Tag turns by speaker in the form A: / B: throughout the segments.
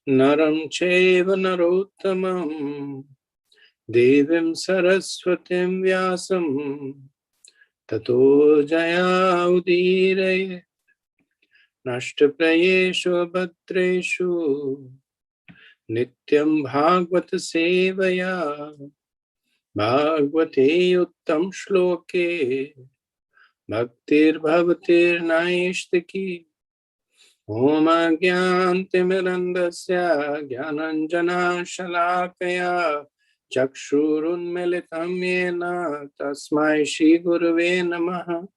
A: Naram cheva narottamam devim saraswatim vyasam tato jaya udire nashtaprayeshu abhadreshu nityam bhagavata sevaya bhagavate uttam shloke bhaktir bhavatir naishtaki Om Agyantimirandasya Gyananjana Shalakaya Chakshurunmilitam Yena Tasmai Shri Gurave Namaha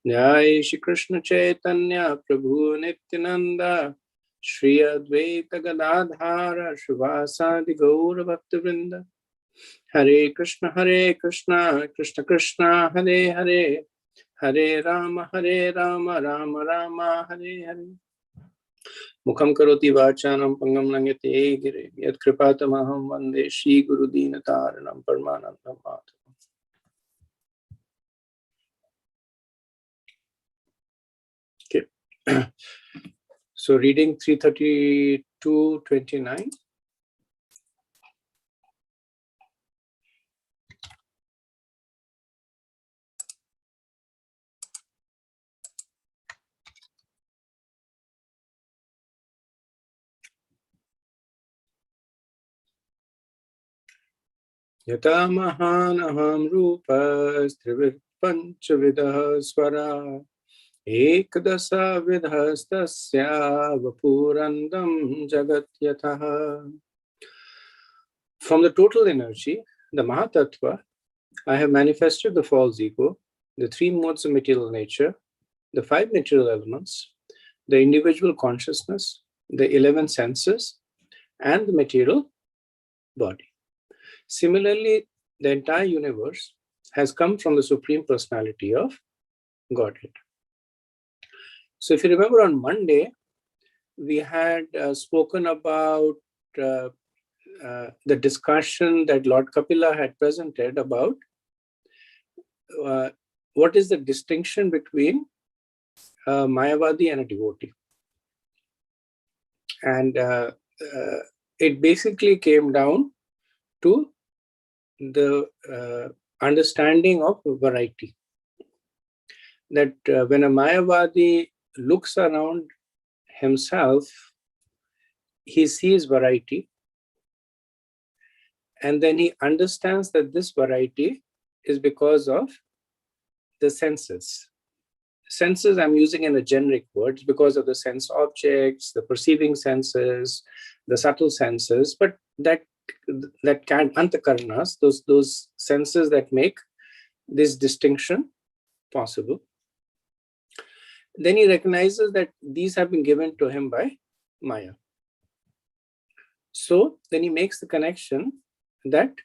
A: Jai Shri Krishna Chaitanya Prabhu Nityananda Shri Advaita Gadadhara Shivasadi Gaura Bhaktivinoda Hare Krishna Krishna Krishna Hare Hare Hare Rama Rama Rama Hare Hare Mukham karoti vachanam pangam langyate gire yat kripatamaham vande Shri Guru Dinataranam Paramanandam Madhavam. Okay. So reading 332:29. Yata mahanaham rupas trivit panchavidah swara ekadasa vidhastasya vapurandam jagat yataha. From the total energy, the Mahatattva, I have manifested the false ego, the three modes of material nature, the five material elements, the individual consciousness, the 11 senses, and the material body. Similarly, the entire universe has come from the Supreme Personality of Godhead. So if you remember on Monday, we had spoken about the discussion that Lord Kapila had presented about what is the distinction between a Mayavadi and a devotee. And it basically came down to the understanding of variety. That when a Mayavadi looks around himself, he sees variety. And then he understands that this variety is because of the senses. Senses I'm using in a generic words because of the sense objects, the perceiving senses, the subtle senses, but that can antakarnas, those senses that make this distinction possible. Then he recognizes that these have been given to him by Maya. So then he makes the connection that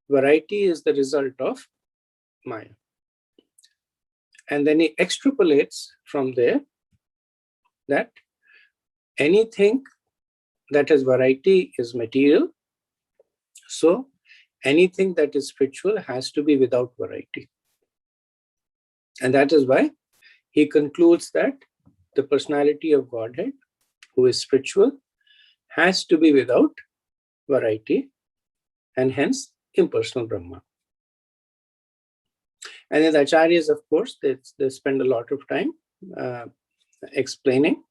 A: variety is the result of Maya. And then he extrapolates from there that anything that has variety is material. So anything that is spiritual has to be without variety. And that is why he concludes that the personality of Godhead, who is spiritual, has to be without variety and hence impersonal Brahma. And then the Acharyas, of course, they spend a lot of time explaining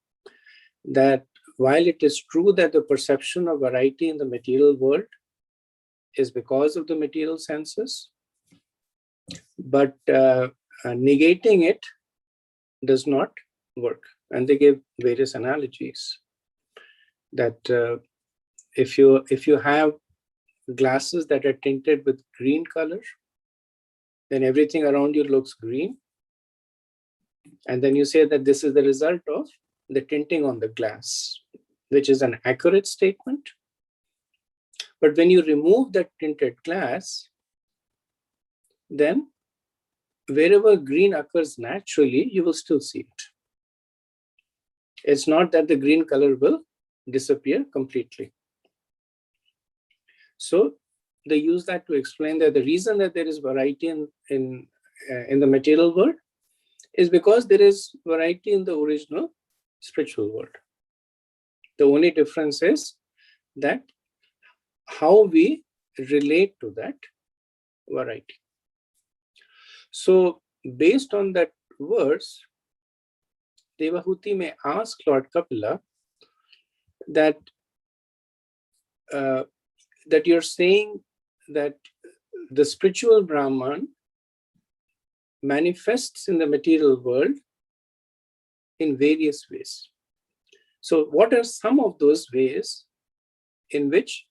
A: that while it is true that the perception of variety in the material world is because of the material senses, but negating it does not work. And they give various analogies that if you have glasses that are tinted with green color, then everything around you looks green. And then you say that this is the result of the tinting on the glass, which is an accurate statement. But when you remove that tinted glass, then wherever green occurs naturally, you will still see it. It's not that the green color will disappear completely. So they use that to explain that the reason that there is variety in the material world is because there is variety in the original spiritual world. The only difference is that how we relate to that variety. So based on that verse, Devahuti may ask Lord Kapila that that you're saying that the spiritual Brahman manifests in the material world in various ways. So what are some of those ways in which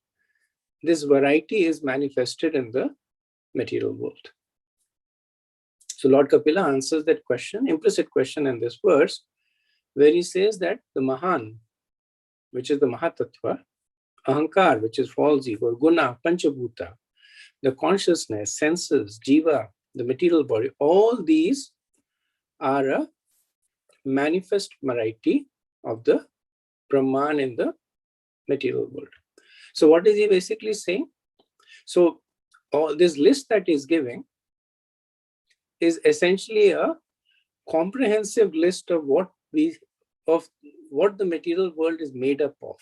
A: this variety is manifested in the material world? So Lord Kapila answers that question, implicit question in this verse, where he says that the Mahan, which is the Mahatattva, Ahankar, which is false ego, Guna, Panchabhuta, the consciousness, senses, Jiva, the material body, all these are a manifest variety of the Brahman in the material world. So what is he basically saying? So all this list that he's giving is essentially a comprehensive list of what the material world is made up of.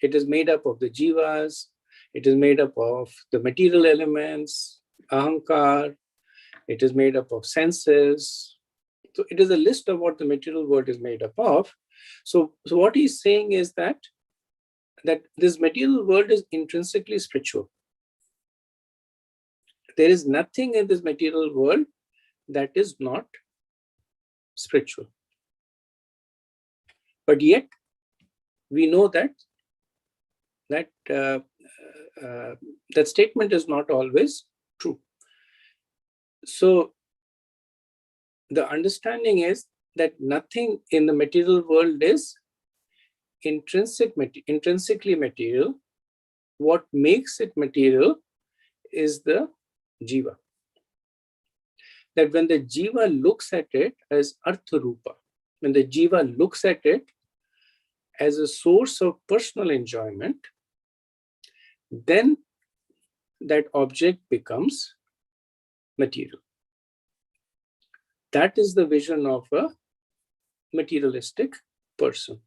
A: It is made up of the jivas, it is made up of the material elements, ahankar, it is made up of senses. So it is a list of what the material world is made up of. So what he's saying is that this material world is intrinsically spiritual. There is nothing in this material world that is not spiritual. But yet, we know that statement is not always true. So the understanding is that nothing in the material world is intrinsically material. What makes it material is the jiva. That when the jiva looks at it as artha-rupa, when the jiva looks at it as a source of personal enjoyment, then that object becomes material. That is the vision of a materialistic person.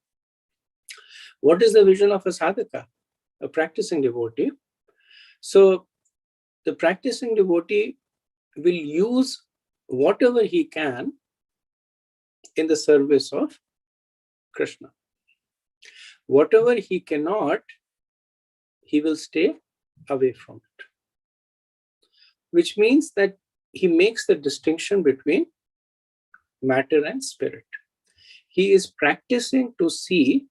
A: What is the vision of a sadhaka, a practicing devotee? So the practicing devotee will use whatever he can in the service of Krishna. Whatever he cannot, he will stay away from it. Which means that he makes the distinction between matter and spirit. He is practicing to see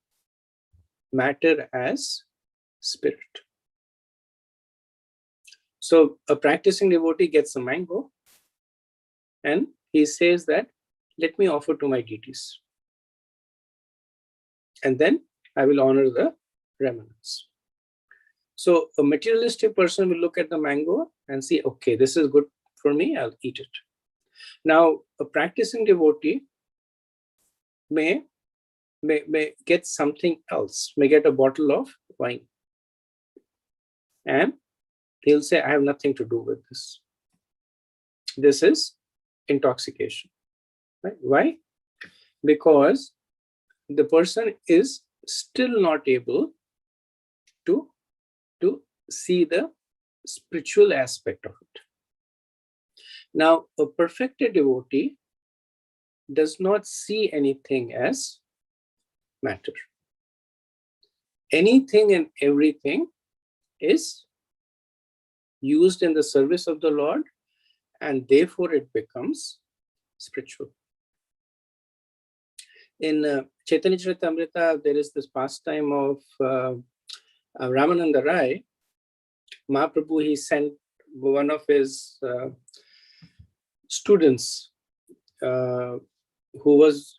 A: matter as spirit. So a practicing devotee gets a mango and he says that, let me offer to my deities. And then I will honor the remnants. So a materialistic person will look at the mango and see, okay, this is good for me, I'll eat it. Now, a practicing devotee may get something else, may get a bottle of wine. And he'll say, I have nothing to do with this. This is intoxication. Right? Why? Because the person is still not able to see the spiritual aspect of it. Now, a perfected devotee does not see anything as matter. Anything and everything is used in the service of the Lord, and therefore it becomes spiritual. In Chaitanya Charitamrita, there is this pastime of Ramananda Rai. Mahaprabhu, he sent one of his students who was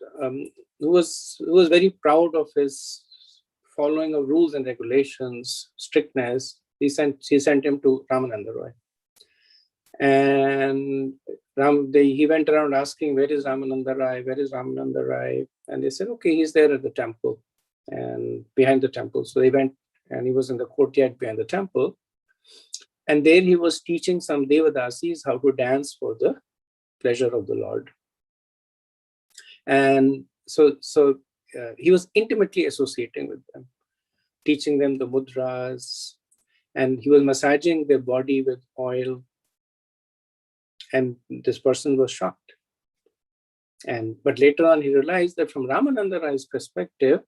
A: very proud of his following of rules and regulations, strictness. He sent him to Ramananda Roy. And he went around asking, where is Ramananda Rai? Where is Ramananda Rai? And they said, okay, he's there at the temple and behind the temple. So they went and he was in the courtyard behind the temple. And there he was teaching some Devadasis how to dance for the pleasure of the Lord. And so he was intimately associating with them. teaching them the mudras, and he was massaging their body with oil. And this person was shocked. But later on, he realized that from Ramananda Rai's perspective,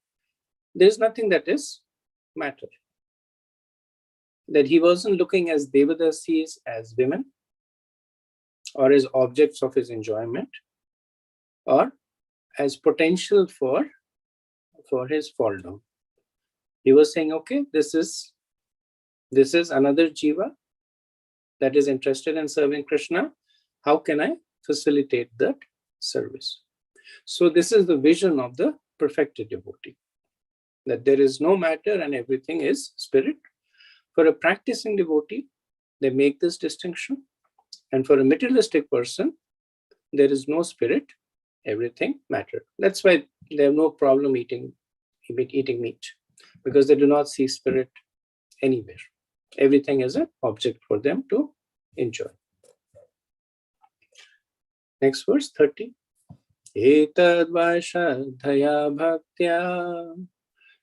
A: there is nothing that is matter. That he wasn't looking as Devadasis as women, or as objects of his enjoyment, or as potential for his fall down. He was saying, okay, this is another jiva that is interested in serving Krishna. How can I facilitate that service? So this is the vision of the perfected devotee, that there is no matter and everything is spirit. For a practicing devotee, they make this distinction. And for a materialistic person, there is no spirit, everything matter. That's why they have no problem eating meat, because they do not see spirit anywhere. Everything is an object for them to enjoy. Next verse, 30. Etad vaishadhaya bhaktya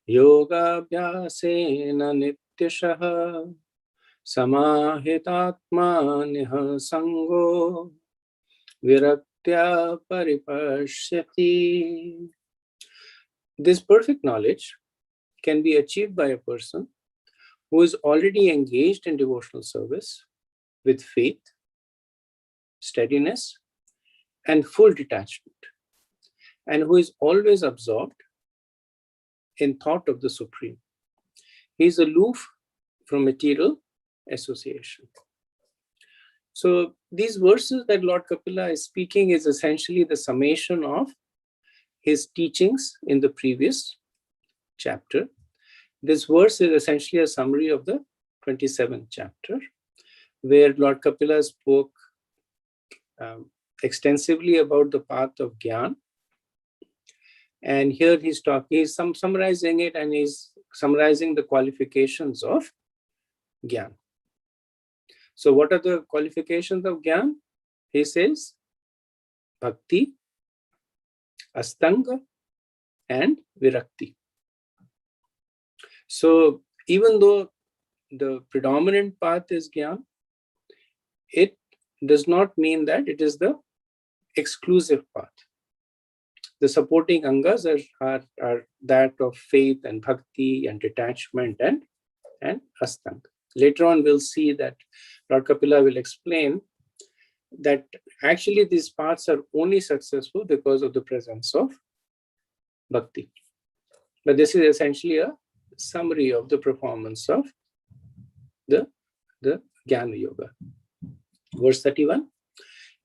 A: yogabhyasena nityashaha samahitatmaniha sango viraktya paripashyati. This perfect knowledge can be achieved by a person who is already engaged in devotional service with faith, steadiness, and full detachment, and who is always absorbed in thought of the Supreme. He is aloof from material association. So these verses that Lord Kapila is speaking is essentially the summation of his teachings in the previous chapter. This verse is essentially a summary of the 27th chapter, where Lord Kapila spoke extensively about the path of Gyan. And here he's summarizing it, and he's summarizing the qualifications of Gyan. So what are the qualifications of Gyan? He says Bhakti, Astanga, and Virakti. So even though the predominant path is Gyan, it does not mean that it is the exclusive path. The supporting angas are that of faith and bhakti and detachment and astanga. Later on, we'll see that Lord Kapila will explain that actually these paths are only successful because of the presence of bhakti. But this is essentially a summary of the performance of the Jnana Yoga. Verse 31.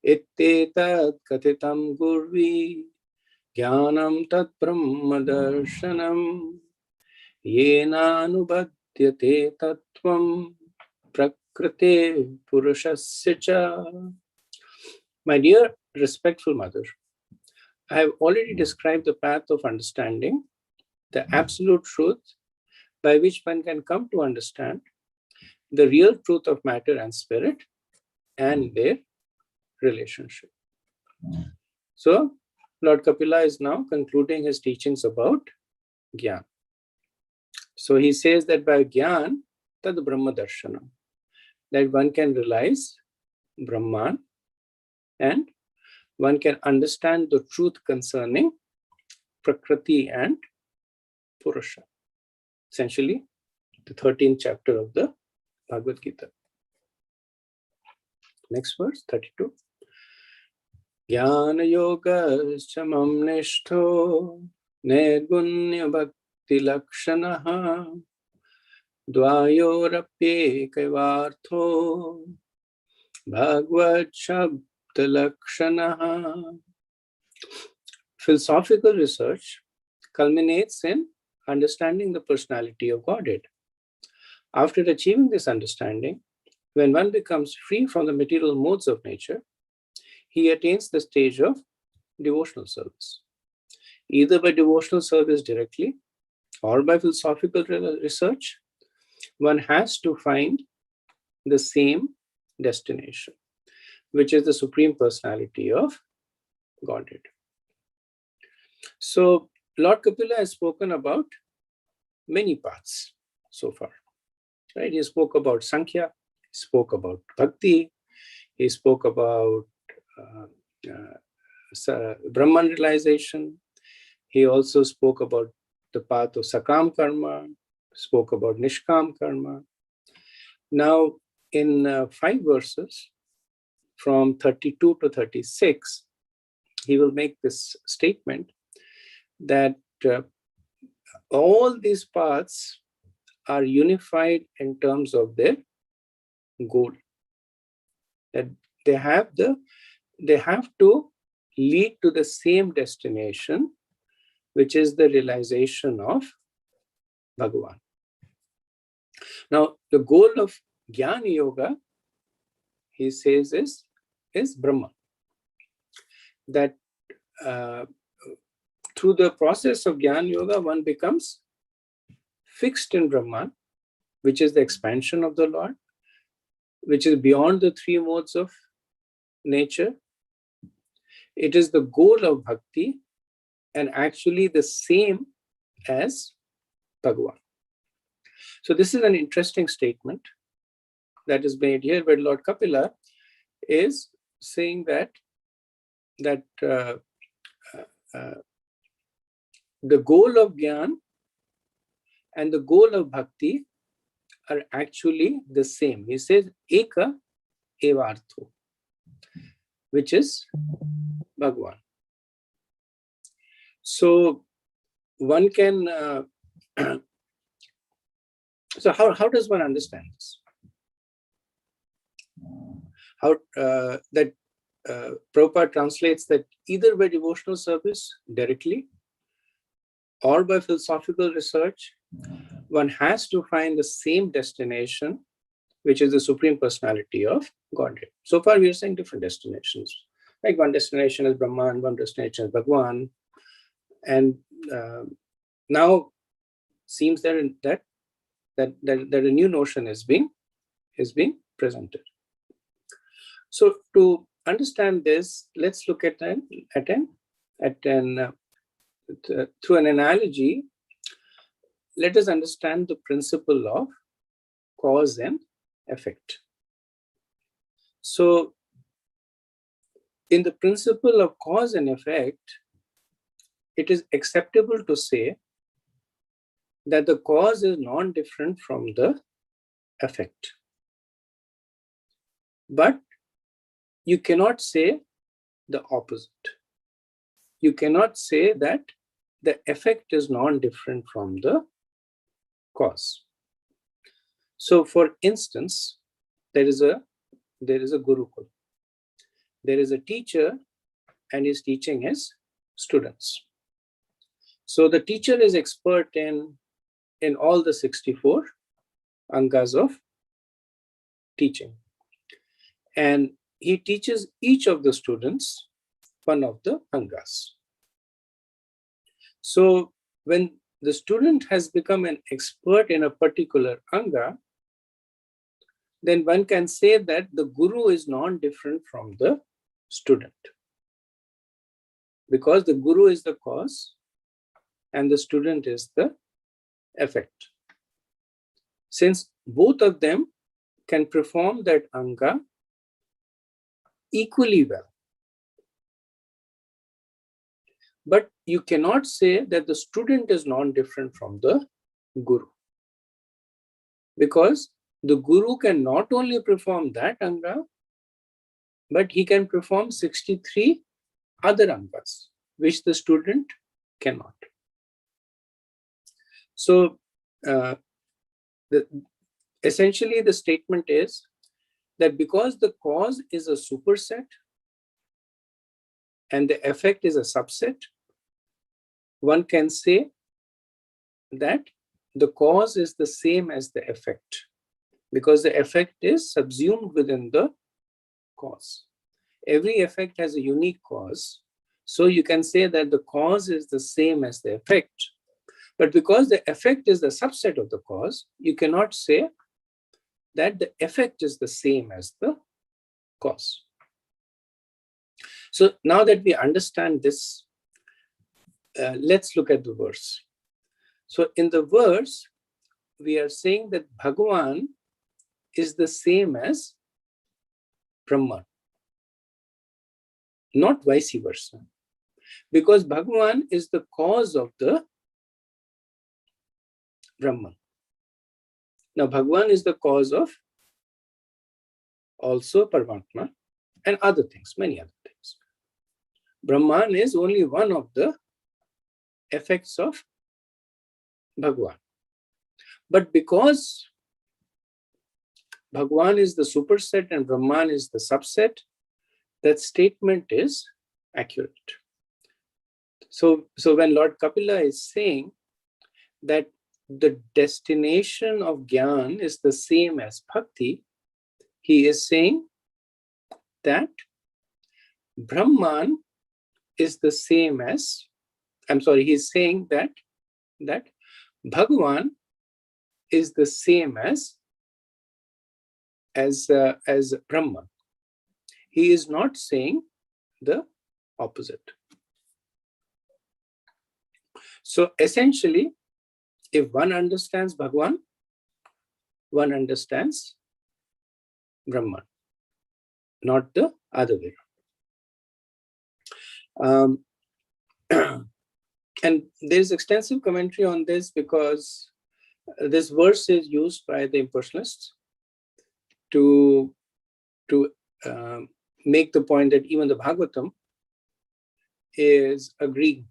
A: Ittetat katitam gurvi jnanam tat brahma darshanam yena anubhadyate tattvam prakrite purushasya cha. My dear respectful mother, I have already described the path of understanding, the absolute truth by which one can come to understand the real truth of matter and spirit and their relationship. So, Lord Kapila is now concluding his teachings about Gyan. So he says that by Gyan, tad Brahma Darshanam, that one can realize Brahman and one can understand the truth concerning Prakriti and Purusha. Essentially, the 13th chapter of the Bhagavad Gita. Next verse, 32. Jnana yoga chamam nishtho nirgunya bhakti lakshanaha dvayorapye kaivartho bhagavad shabda lakshanaha. Philosophical research culminates in understanding the personality of Godhead. After achieving this understanding, when one becomes free from the material modes of nature, he attains the stage of devotional service. Either by devotional service directly or by philosophical research, one has to find the same destination, which is the Supreme Personality of Godhead. So, Lord Kapila has spoken about many paths so far. Right? He spoke about Sankhya, he spoke about Bhakti, he spoke about Brahman realization. He also spoke about the path of Sakam Karma, spoke about Nishkam Karma. Now, in 5 verses, from 32 to 36, he will make this statement that all these paths are unified in terms of their goal. That they have to lead to the same destination, which is the realization of Bhagavan. Now, the goal of Jnana Yoga, he says, is Brahman. That through the process of Jnana Yoga, one becomes fixed in Brahman, which is the expansion of the Lord, which is beyond the 3 modes of nature. It is the goal of Bhakti and actually the same as Bhagavan. So this is an interesting statement that is made here, where Lord Kapila is saying that the goal of Gyan and the goal of Bhakti are actually the same. He says, Eka Evartho, which is Bhagavan. So one can, so how does one understand this? How that Prabhupada translates that either by devotional service directly or by philosophical research, one has to find the same destination, which is the Supreme Personality of Godhead. So far, we are saying different destinations. Like one destination is Brahman, one destination is Bhagwan. And now seems that a new notion is being presented. So to understand this, let's look at through an analogy. Let us understand the principle of cause and effect. So, in the principle of cause and effect, it is acceptable to say that the cause is non-different from the effect. But you cannot say the opposite. You cannot say that the effect is non-different from the cause. So, for instance, there is a Gurukul. There is a teacher and he's teaching his students. So the teacher is expert in all the 64 angas of teaching. And he teaches each of the students one of the angas. So when the student has become an expert in a particular anga, then one can say that the guru is non-different from the student. Because the guru is the cause and the student is the effect. Since both of them can perform that anga equally well. But you cannot say that the student is non-different from the guru. Because the guru can not only perform that anga, but he can perform 63 other angas, which the student cannot. So, essentially the statement is that because the cause is a superset and the effect is a subset, one can say that the cause is the same as the effect, because the effect is subsumed within the cause. Every effect has a unique cause. So you can say that the cause is the same as the effect. But because the effect is the subset of the cause, you cannot say that the effect is the same as the cause. So now that we understand this, let's look at the verse. So in the verse, we are saying that Bhagavan is the same as Brahman, not vice versa. Because Bhagavan is the cause of the Brahman. Now, Bhagavan is the cause of also Paramatma and other things, many other things. Brahman is only one of the effects of Bhagavan. But because Bhagavan is the superset and Brahman is the subset, that statement is accurate. So when Lord Kapila is saying that the destination of Gyan is the same as Bhakti, he is saying that Brahman is the same as, he's saying that Bhagavan is the same as Brahman. He is not saying the opposite. So essentially, if one understands Bhagavan, one understands Brahman, not the other way around. And there's extensive commentary on this because this verse is used by the impersonalists to make the point that even the Bhagavatam is agreeing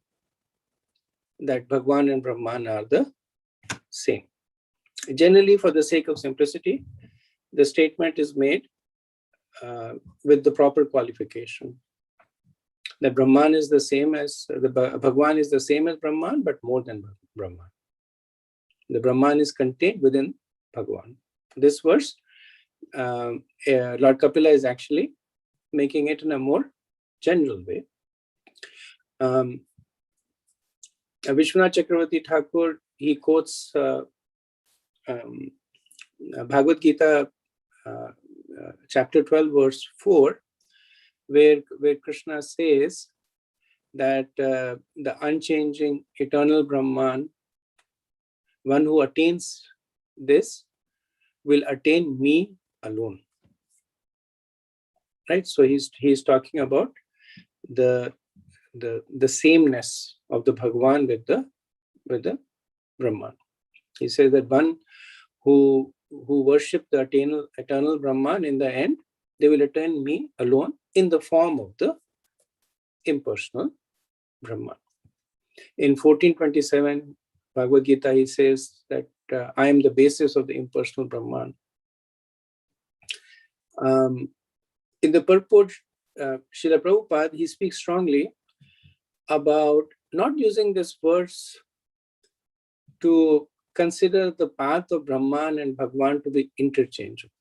A: that Bhagavan and Brahman are the same. Generally, for the sake of simplicity, the statement is made with the proper qualification. That Brahman is the same as, Bhagavan is the same as Brahman, but more than Brahman. The Brahman is contained within Bhagavan. This verse, Lord Kapila is actually making it in a more general way. Vishwanath Chakravarti Thakur, he quotes Bhagavad Gita chapter 12 verse 4, where Krishna says that the unchanging eternal Brahman, one who attains this, will attain me alone. Right? So he's talking about the sameness of the Bhagavan with the Brahman. He says that one who worship the eternal Brahman, in the end, they will attain me alone in the form of the impersonal Brahman. In 1427 Bhagavad Gita, he says that I am the basis of the impersonal Brahman. In the purport, Srila Prabhupada, he speaks strongly about not using this verse to consider the path of Brahman and Bhagavan to be interchangeable.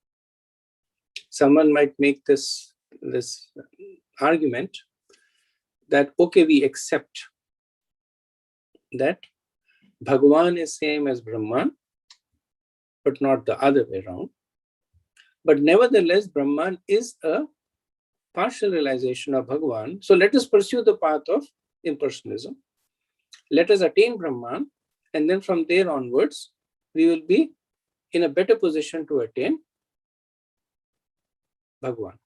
A: Someone might make this argument that, okay, we accept that Bhagavan is same as Brahman, but not the other way around. But nevertheless, Brahman is a partial realization of Bhagavan. So let us pursue the path of impersonalism. Let us attain Brahman, and then from there onwards, we will be in a better position to attain Bhagavan.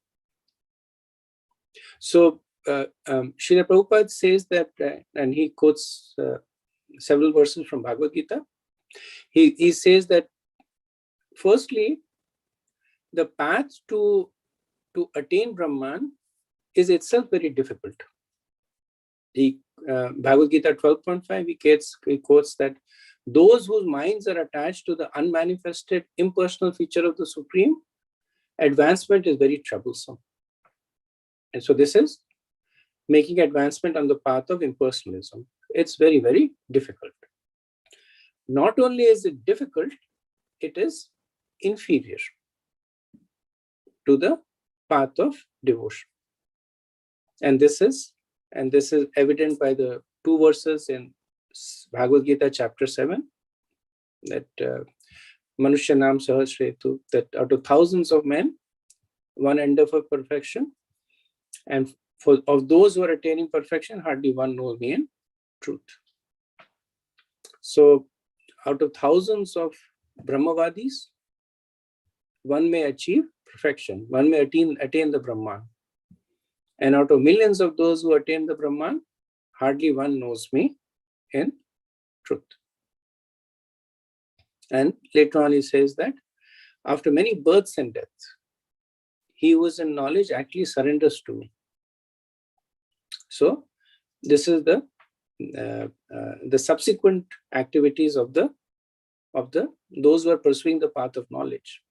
A: So Srila Prabhupada says that, and he quotes several verses from Bhagavad Gita. He says that, firstly, the path to attain Brahman is itself very difficult. Bhagavad Gita 12.5, he quotes that those whose minds are attached to the unmanifested impersonal feature of the Supreme, advancement is very troublesome. And so this is making advancement on the path of impersonalism. It's very, very difficult. Not only is it difficult, it is inferior to the path of devotion. And this is evident by the two verses in Bhagavad Gita chapter 7, that Manushya Nam Sahasretu, that out of thousands of men, one ender for perfection, and of those who are attaining perfection, hardly one knows me in truth. So out of thousands of Brahmavadis, one may achieve perfection, one may attain the Brahman. And out of millions of those who attain the Brahman, hardly one knows me in truth. And later on he says that after many births and deaths, he who is in knowledge actually surrenders to me. So this is the subsequent activities of those who are pursuing the path of knowledge.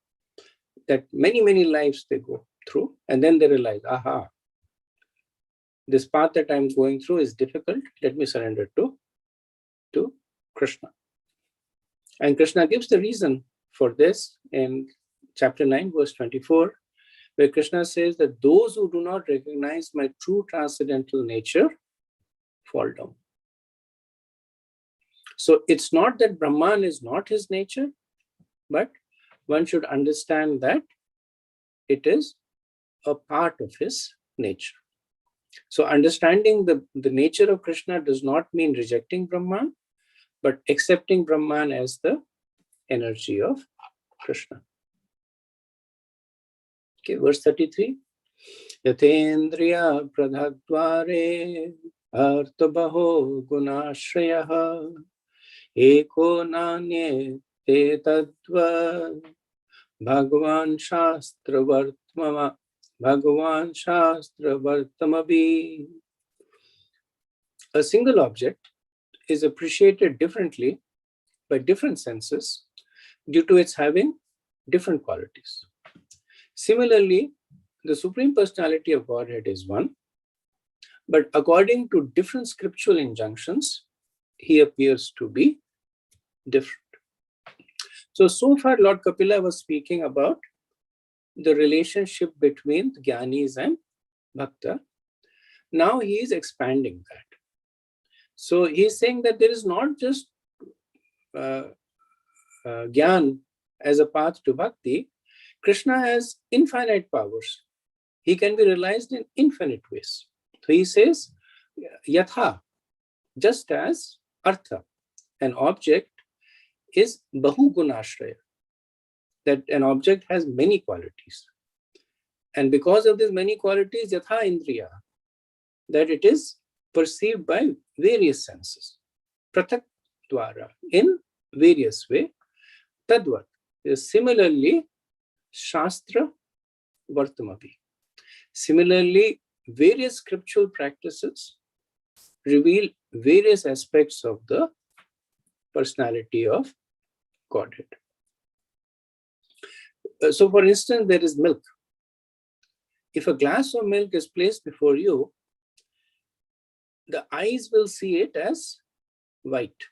A: That many lives they go through, and then they realize, aha, this path that I'm going through is difficult. Let me surrender to Krishna. And Krishna gives the reason for this in chapter 9, verse 24, where Krishna says that those who do not recognize my true transcendental nature fall down. So it's not that Brahman is not his nature, but one should understand that it is a part of his nature. So understanding the nature of Krishna does not mean rejecting Brahman, but accepting Brahman as the energy of Krishna. Okay, verse 33. Yathendriya pradhagdvare artabaho gunashrayah eko nanye te tadva bhagavan shastra vartamavi. A single object is appreciated differently by different senses due to its having different qualities. Similarly, the Supreme Personality of Godhead is one, but according to different scriptural injunctions, he appears to be different. So far, Lord Kapila was speaking about the relationship between Jnanis and Bhakta. Now he is expanding that. So he is saying that there is not just Jnana as a path to Bhakti. Krishna has infinite powers. He can be realized in infinite ways. So he says, Yatha, just as Artha, an object is Bahu Gunashraya, that an object has many qualities. And because of these many qualities, Yatha Indriya, that it is perceived by various senses. Prathak Dwara, in various way. Tadvat is similarly Shastra Vartamapi. Similarly, various scriptural practices reveal various aspects of the personality of Godhead. So for instance, there is milk. If a glass of milk is placed before you, the eyes will see it as white.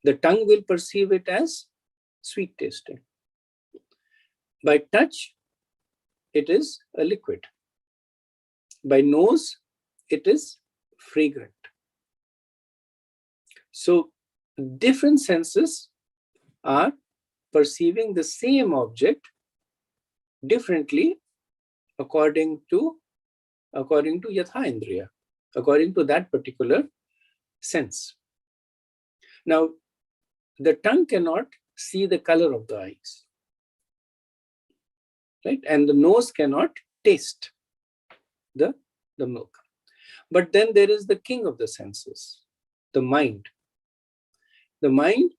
A: The tongue will perceive it as sweet tasting. By touch, it is a liquid. By nose, it is fragrant. So different senses are perceiving the same object differently according to Yatha Indriya, according to that particular sense. Now, the tongue cannot see the color of the eyes, right? And the nose cannot taste the milk. But then there is the king of the senses, the mind. The mind,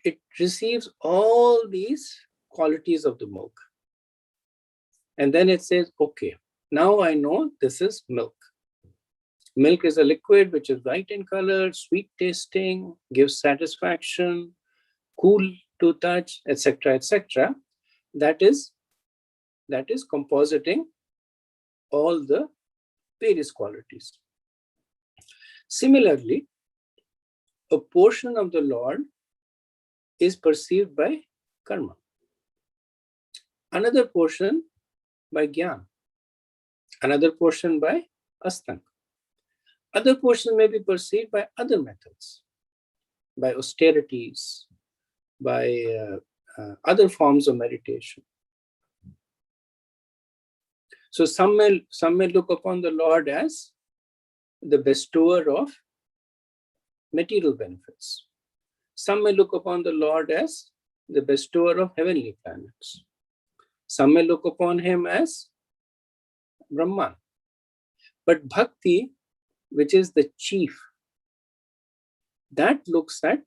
A: it receives all these qualities of the milk. And then it says, okay, now I know this is milk. Milk is a liquid which is white in color, sweet tasting, gives satisfaction, cool to touch, etc., etc. That is compositing all the various qualities. Similarly, a portion of the Lord is perceived by karma, another portion by jnana, another portion by astanga. Other portion may be perceived by other methods, by austerities, by other forms of meditation. So some may look upon the Lord as the bestower of material benefits. Some may look upon the Lord as the bestower of heavenly planets. Some may look upon him as Brahman. But bhakti, which is the chief, that looks at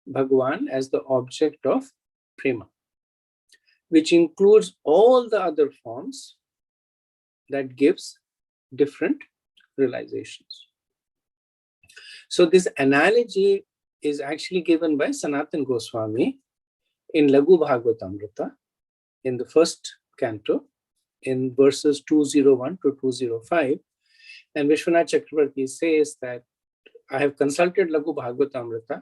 A: Bhagwan as the object of prema, which includes all the other forms that gives different realizations. So this analogy is actually given by Sanatan Goswami in Lagu Bhagavatamrita in the first canto in verses 201 to 205. And Vishwanath Chakravarti says that I have consulted Lagu Bhagavatamrita,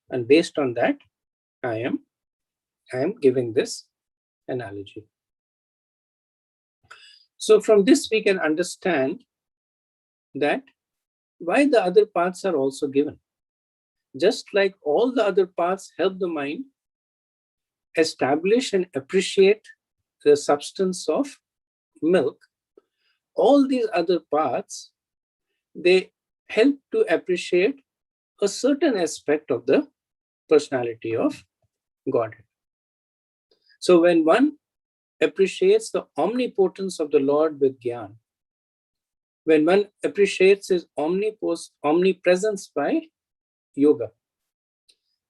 A: and based on that, I am giving this analogy. So from this we can understand that why the other paths are also given. Just like all the other paths help the mind establish and appreciate the substance of milk, all these other paths, they help to appreciate a certain aspect of the personality of Godhead. So when one appreciates the omnipotence of the Lord with Gyan, when one appreciates his omnipresence by yoga,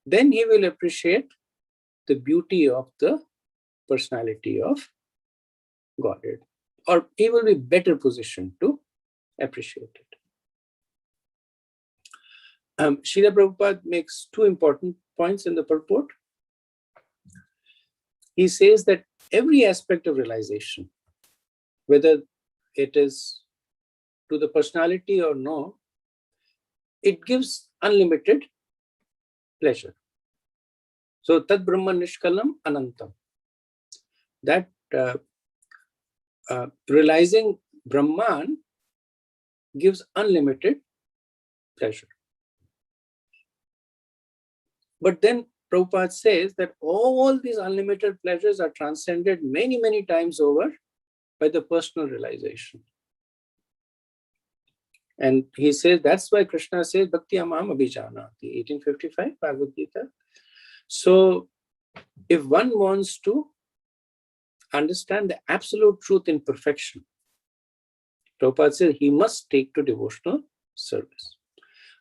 A: then he will appreciate the beauty of the personality of Godhead, or he will be better positioned to appreciate it. Srila Prabhupada makes two important points in the purport. He says that every aspect of realization, whether it is to the personality or no, it gives unlimited pleasure. So, Tad Brahma Nishkalam Anantam. That realizing Brahman gives unlimited pleasure. But then Prabhupada says that all these unlimited pleasures are transcended many, many times over by the personal realization. And he says that's why Krishna says Bhakti Amam Abhijanati, 1855 Bhagavad Gita. So if one wants to understand the absolute truth in perfection, Prabhupada says he must take to devotional service.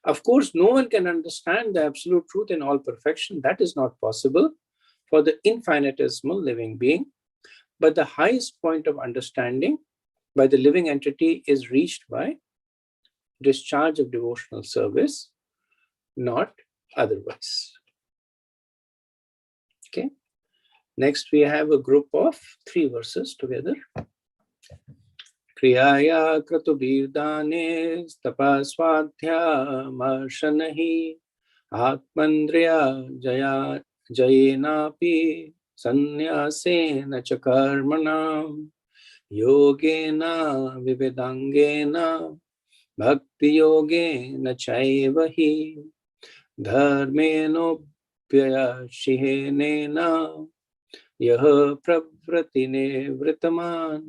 A: Of course, no one can understand the absolute truth in all perfection. That is not possible for the infinitesimal living being. But the highest point of understanding by the living entity is reached by discharge of devotional service, not otherwise. Okay. Next, we have a group of 3 verses together. Kriyaya kratubirdane tapaswadhya marshanahi atmandriya jaya jayenapi sanyasena cha karmanam yogena vivedangena bhakti yogena chaivahi dharmenopyaya shihenena yah pravratine vritaman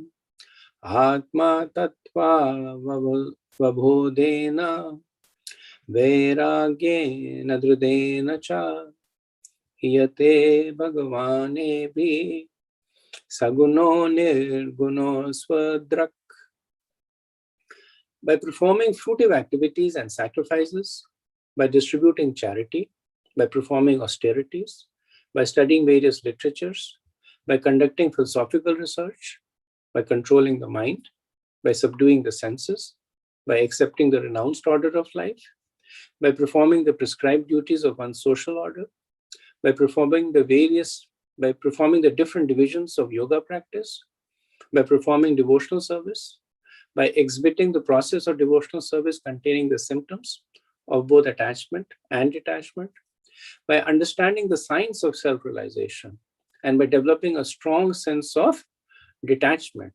A: Atma tattva vabodhena vairagyena drudena cha yate bhagavane bhi saguno nirguno swadrak. By performing fruitive activities and sacrifices, by distributing charity, by performing austerities, by studying various literatures, by conducting philosophical research, by controlling the mind, by subduing the senses, by accepting the renounced order of life, by performing the prescribed duties of one's social order, by performing the different divisions of yoga practice, by performing devotional service, by exhibiting the process of devotional service containing the symptoms of both attachment and detachment, by understanding the science of self-realization, and by developing a strong sense of detachment,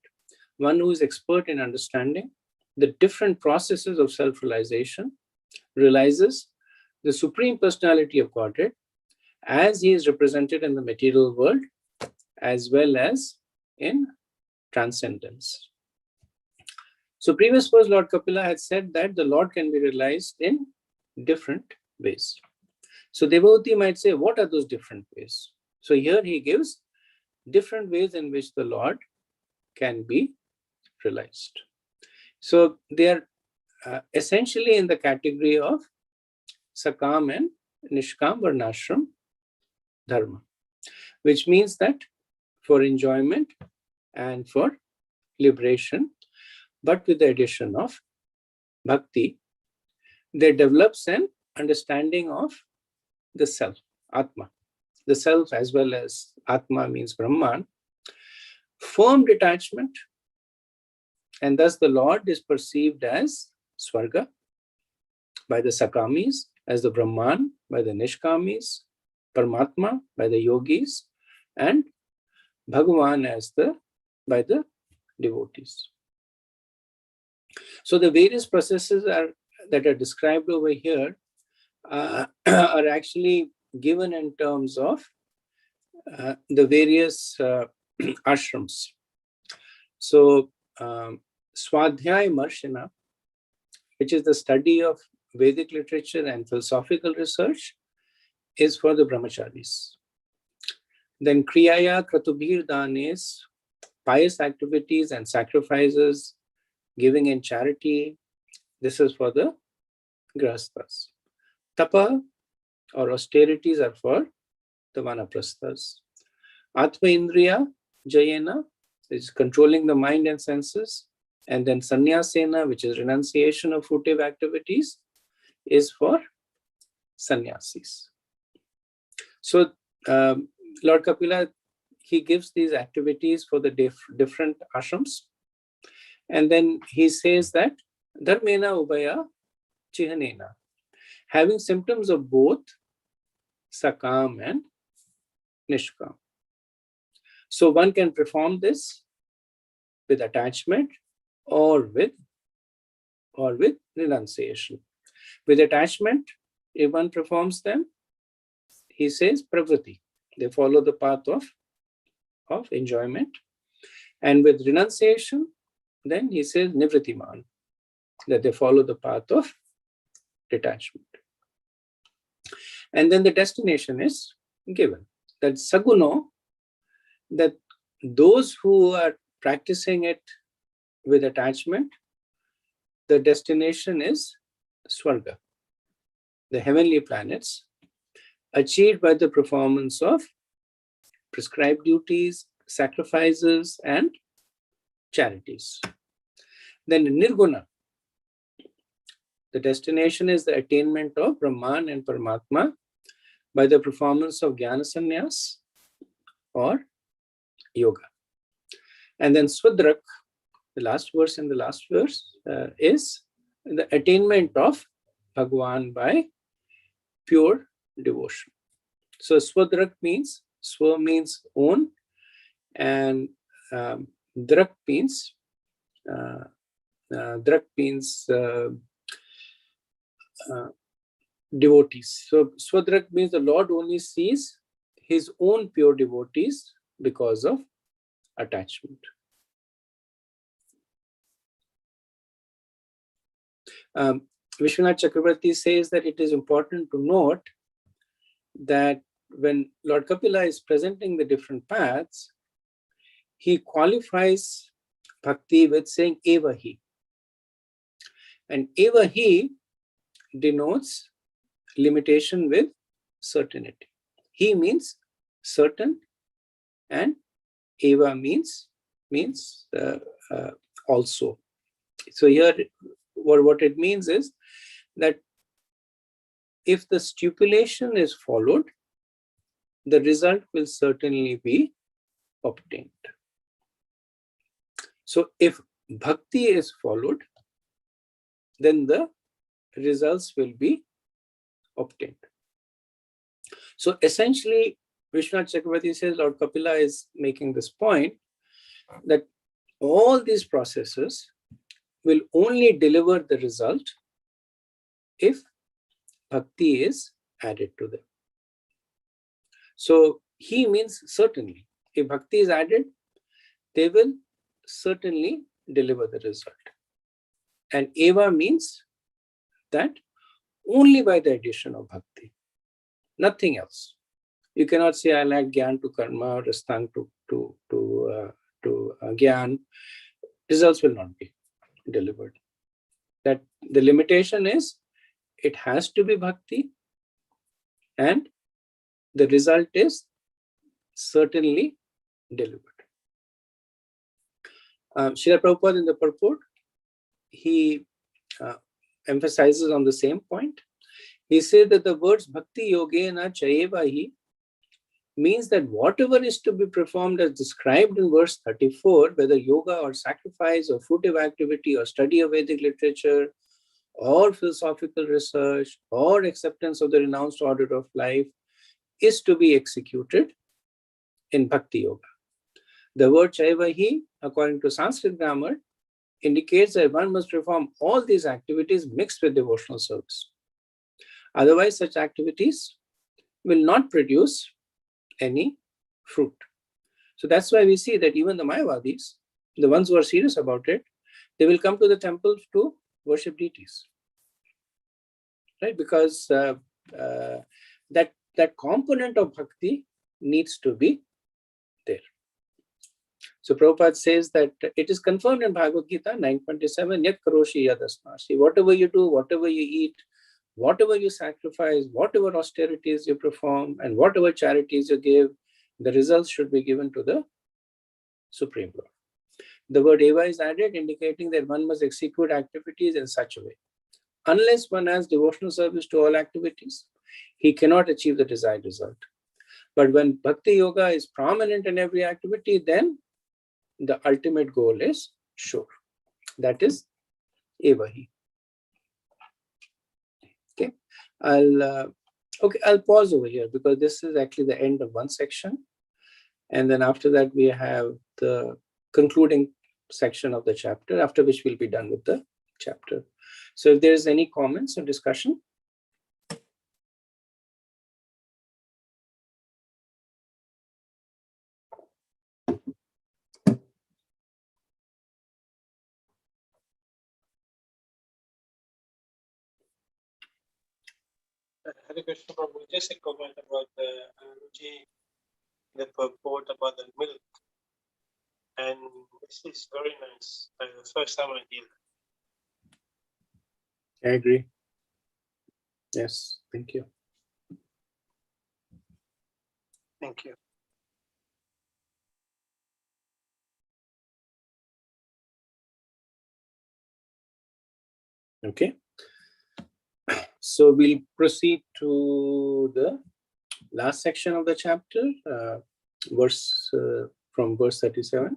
A: one who is expert in understanding the different processes of self-realization realizes the Supreme Personality of Godhead as he is represented in the material world as well as in transcendence. So previous verse, Lord Kapila had said that the Lord can be realized in different ways. So devotee might say, what are those different ways? So here he gives different ways in which the Lord can be realized. So they are essentially in the category of Sakam and Nishkam Varnashram Dharma, which means that for enjoyment and for liberation, but with the addition of bhakti, there develops an understanding of the self, Atma. The self as well as Atma means Brahman, firm detachment, and thus the Lord is perceived as Swarga by the Sakamis, as the Brahman by the Nishkamis, Paramatma by the Yogis, and Bhagavan by the devotees. So the various processes that are described over here are actually given in terms of the various ashrams. So Swadhyay Marshana, which is the study of Vedic literature and philosophical research, is for the brahmacharis. Then Kriyaya Kratubhir Danes, pious activities and sacrifices, giving in charity, this is for the grahasthas. Tapa or austerities are for the vanaprasthas. Atma Indriya Jayena is controlling the mind and senses. And then Sannyasena, which is renunciation of fruitive activities, is for sannyasis. So Lord Kapila, he gives these activities for the different ashrams. And then he says that Dharmena Ubaya Chihanena, having symptoms of both Sakam and Nishkam. So one can perform this with attachment or with renunciation. With attachment, if one performs them, he says pravriti. They follow the path of enjoyment. And with renunciation, then he says nivritiman, that they follow the path of detachment. And then the destination is given. That saguno, that those who are practicing it with attachment, the destination is Swarga, the heavenly planets, achieved by the performance of prescribed duties, sacrifices, and charities. Then Nirguna, the destination is the attainment of Brahman and Paramatma by the performance of Jnana Sannyas or Yoga. And then Swadrak, the last verse in the last verse, is the attainment of Bhagavan by pure devotion. So Swadrak means, Swa means own, and Drak means devotees. So Swadrak means the Lord only sees his own pure devotees because of attachment. Vishwanath Chakravarti says that it is important to note that when Lord Kapila is presenting the different paths, he qualifies bhakti with saying eva hi. And eva hi denotes limitation with certainty. He means certain, and eva means also. So here what it means is that if the stipulation is followed, the result will certainly be obtained. So if bhakti is followed, then the results will be obtained. So essentially, Vishwanath Chakravarti says Lord Kapila is making this point that all these processes will only deliver the result if bhakti is added to them. So he means certainly. If bhakti is added, they will certainly deliver the result. And eva means that only by the addition of bhakti. Nothing else. You cannot say I'll add Gyan to Karma or Rastang to Gyan. Results will not be delivered. That the limitation is it has to be Bhakti, and the result is certainly delivered. Srila Prabhupada in the purport, he emphasizes on the same point. He said that the words Bhakti Yogena Chayevahi means that whatever is to be performed as described in verse 34, whether yoga or sacrifice or fruitive activity or study of Vedic literature or philosophical research or acceptance of the renounced order of life, is to be executed in Bhakti Yoga. The word Chaivahi, according to Sanskrit grammar, indicates that one must perform all these activities mixed with devotional service. Otherwise, such activities will not produce any fruit. So that's why we see that even the Mayavadis, the ones who are serious about it, they will come to the temple to worship deities, right? Because that component of bhakti needs to be there. So Prabhupada says that it is confirmed in Bhagavad Gita 9.27, Yat karoshi yadasnasi. Whatever you do, whatever you eat, whatever you sacrifice, whatever austerities you perform, and whatever charities you give, the results should be given to the Supreme Lord. The word eva is added, indicating that one must execute activities in such a way. Unless one has devotional service to all activities, he cannot achieve the desired result. But when Bhakti Yoga is prominent in every activity, then the ultimate goal is sure. That is evahi. Okay, I'll pause over here because this is actually the end of one section, and then after that we have the concluding section of the chapter, after which we'll be done with the chapter. So if there's any comments or discussion.
B: Hare Krishna Prabhu, just a comment about the Anuji, the purport about the milk. And this is very nice. The first time I hear that.
A: I agree. Yes, thank you.
B: Thank you.
A: Okay. So we'll proceed to the last section of the chapter, from verse 37.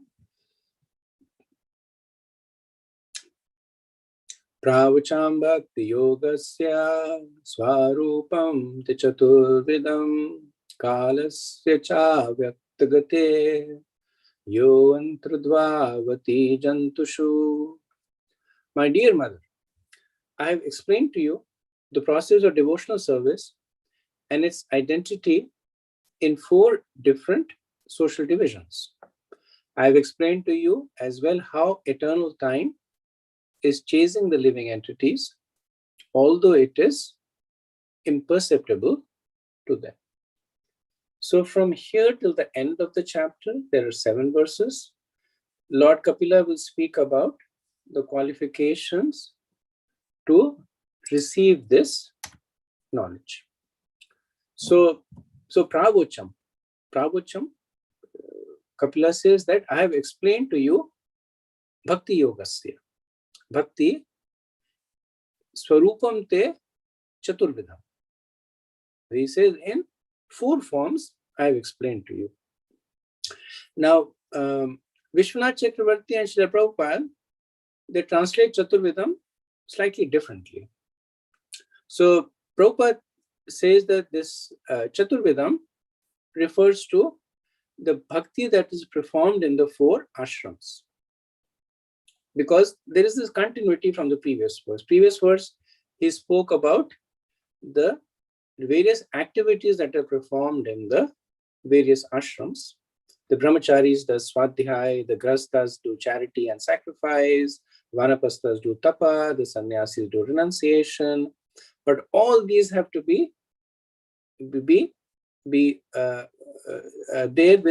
A: Pravacham bhakti yogasya swarupam te chaturvidam kalasya cha vyaktagate yo antradvavati jantushu. My dear mother, I have explained to you the process of devotional service and its identity in 4 different social divisions. I have explained to you as well how eternal time is chasing the living entities, although it is imperceptible to them. So from here till the end of the chapter, there are 7 verses. Lord Kapila will speak about the qualifications to receive this knowledge. So Pravocham, Kapila says that I have explained to you Bhakti Yogasya. Bhakti Swarupam te Chaturvidham. He says in 4 forms I have explained to you. Now, Vishwanath Chakravarti and Srila Prabhupada, they translate Chaturvidham slightly differently. So Prabhupada says that this Chaturvidham refers to the bhakti that is performed in the 4 ashrams. Because there is this continuity from the previous verse. Previous verse, he spoke about the various activities that are performed in the various ashrams. The brahmacharis do swadhyay, the grasthas do charity and sacrifice, vanapasthas do tapa, the sannyasis do renunciation. But all these have to be there with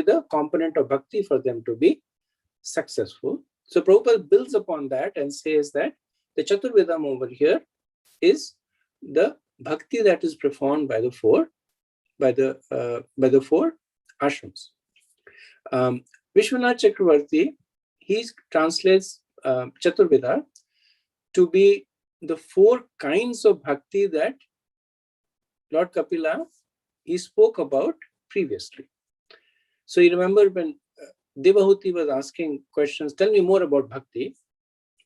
A: a component of bhakti for them to be successful. So Prabhupada builds upon that and says that the Chaturvedam over here is the bhakti that is performed by the four ashrams. Vishwanath Chakravarti, he translates Chaturveda to be the four kinds of bhakti that Lord Kapila, he spoke about previously. So you remember when Devahuti was asking questions, tell me more about bhakti.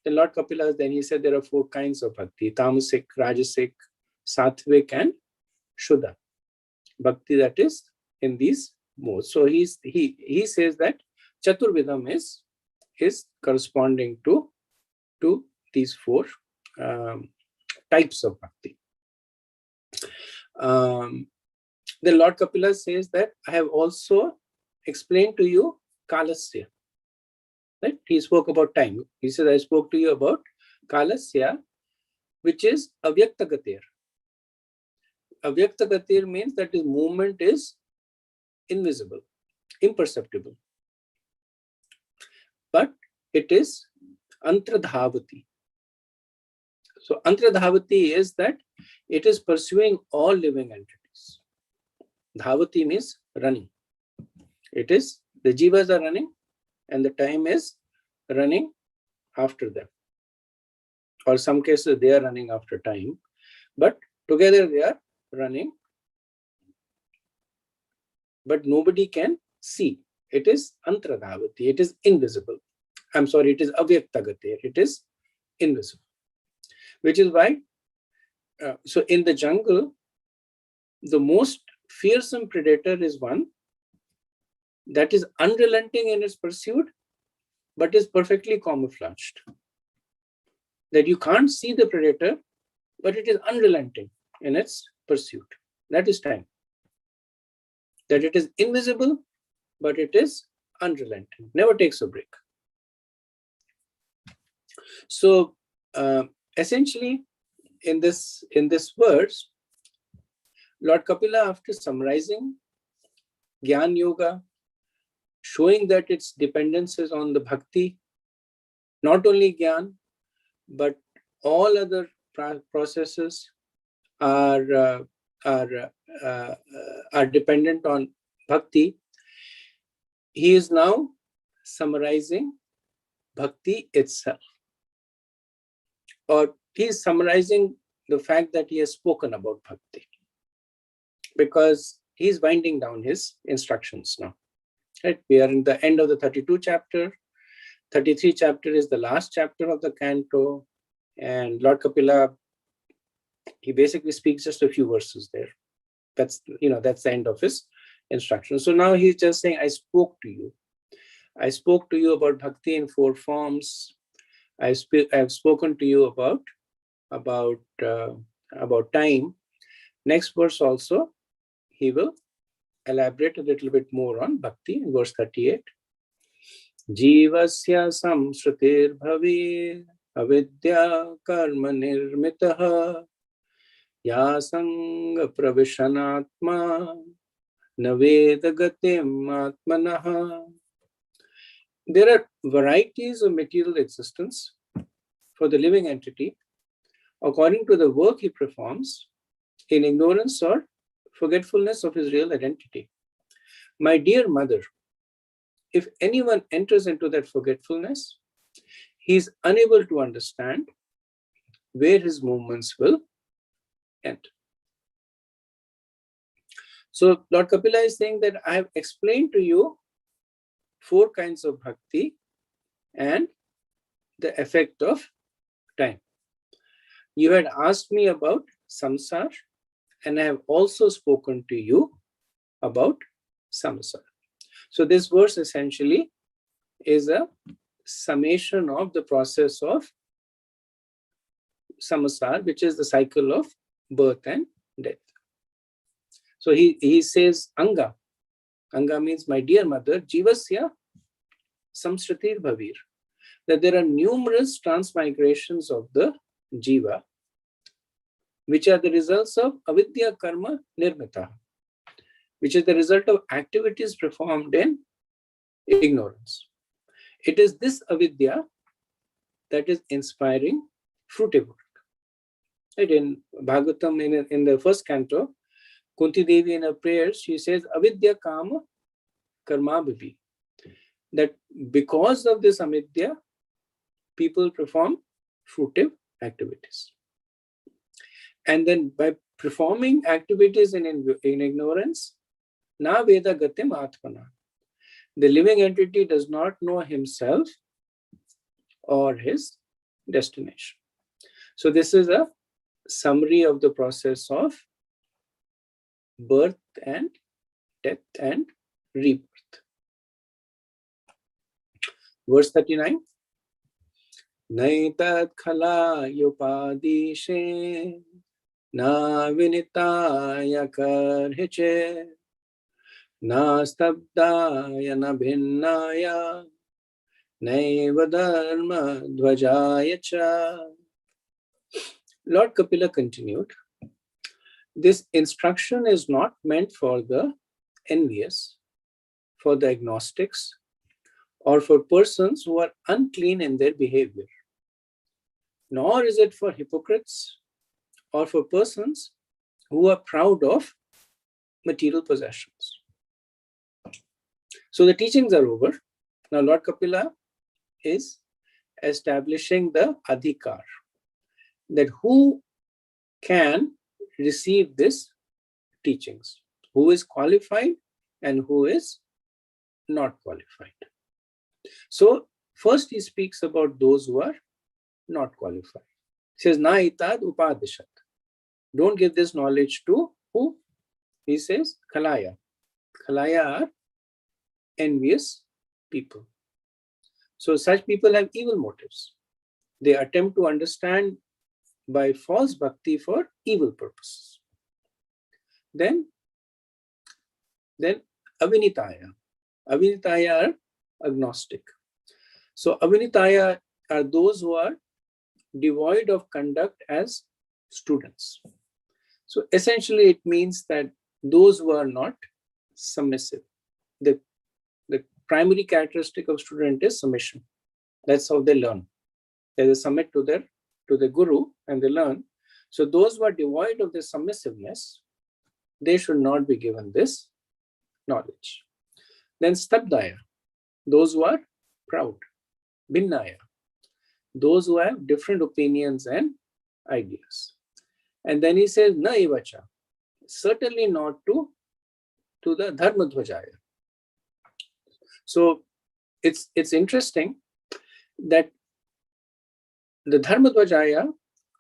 A: Then Lord Kapila, then he said there are four kinds of bhakti: tamasic, rajasic, sattvic, and shuddha. Bhakti that is in these modes. So he says that Chaturvedam is corresponding to these four types of bhakti. Then Lord Kapila says that I have also explained to you kalasya. Right? He spoke about time. He said, I spoke to you about kalasya, which is avyaktagatir. Avyaktagatir means that his movement is invisible, imperceptible. But it is antradhavati. So antradhavati is that it is pursuing all living entities. Dhavati means running. It is, the jivas are running and the time is running after them. Or some cases they are running after time, but together they are running, but nobody can see. It is antradhavati. It is invisible. I'm sorry, it is avyaktagatir. It is invisible. Which is why, so in the jungle, the most fearsome predator is one that is unrelenting in its pursuit, but is perfectly camouflaged. That you can't see the predator, but it is unrelenting in its pursuit. That is time. That it is invisible, but it is unrelenting, never takes a break. So essentially, in this verse, Lord Kapila, after summarizing Gyan Yoga, showing that its dependence is on the bhakti, not only Gyan, but all other processes are dependent on bhakti. He is now summarizing bhakti itself, or he is summarizing the fact that he has spoken about bhakti, because he is winding down his instructions now. Right? We are in the end of the 32 chapter. 33 chapter is the last chapter of the canto, and Lord Kapila, he basically speaks just a few verses there. That's the end of his instruction. So now he's just saying, I spoke to you. I spoke to you about bhakti in four forms. I have spoken to you about time. Next verse also, he will elaborate a little bit more on bhakti in verse 38. Jivasya samsrutir bhavi avidya karma nirmitaha yasanga pravishanatma naveda gatim atmanaha. There are varieties of material existence for the living entity according to the work he performs in ignorance or forgetfulness of his real identity. My dear mother, if anyone enters into that forgetfulness, he is unable to understand where his movements will end. So Lord Kapila is saying that I have explained to you four kinds of bhakti and the effect of time. You had asked me about samsara, and I have also spoken to you about samsara. So this verse essentially is a summation of the process of samsara, which is the cycle of birth and death. So he says Anga. Anga means my dear mother, Jivasya samsritir bhavir. That there are numerous transmigrations of the jiva, which are the results of avidya karma nirmita. which is the result of activities performed in ignorance. It is this avidya that is inspiring fruitive work. Right? In Bhagavatam, in the first canto, Kunti Devi in her prayers, she says, avidya kama karma bhibi. That because of this avidya, people perform fruitive activities. And then by performing activities in ignorance, na veda gatim atmana. The living entity does not know himself or his destination. So this is a summary of the process of birth and death and rebirth. Verse 39. Naitat khala yupadishe na vinitaya karhiche na stabdaya na bhinnaya naiva dharma dvajaya cha. Lord Kapila continued, this instruction is not meant for the envious, for the agnostics, or for persons who are unclean in their behavior, nor is it for hypocrites or for persons who are proud of material possessions. So the teachings are over. Now Lord Kapila is establishing the adhikar, that who can receive this teachings, who is qualified and who is not qualified. So first he speaks about those who are not qualified. He says, na itad upadishat. Don't give this knowledge to who? He says, khalaya. Khalaya are envious people. So such people have evil motives. They attempt to understand by false bhakti for evil purposes. Then avinitaya. Avinitaya are agnostic. So avinitaya are those who are devoid of conduct as students. So essentially it means that those who are not submissive. The primary characteristic of student is submission. That's how they learn. They submit to the guru and they learn. So those who are devoid of this submissiveness, they should not be given this knowledge. Then stabdaya, those who are proud. Bhinnaya, those who have different opinions and ideas. And then he says, na evacha, certainly not to the dharma dvajaya. So it's interesting that the dharma dvajaya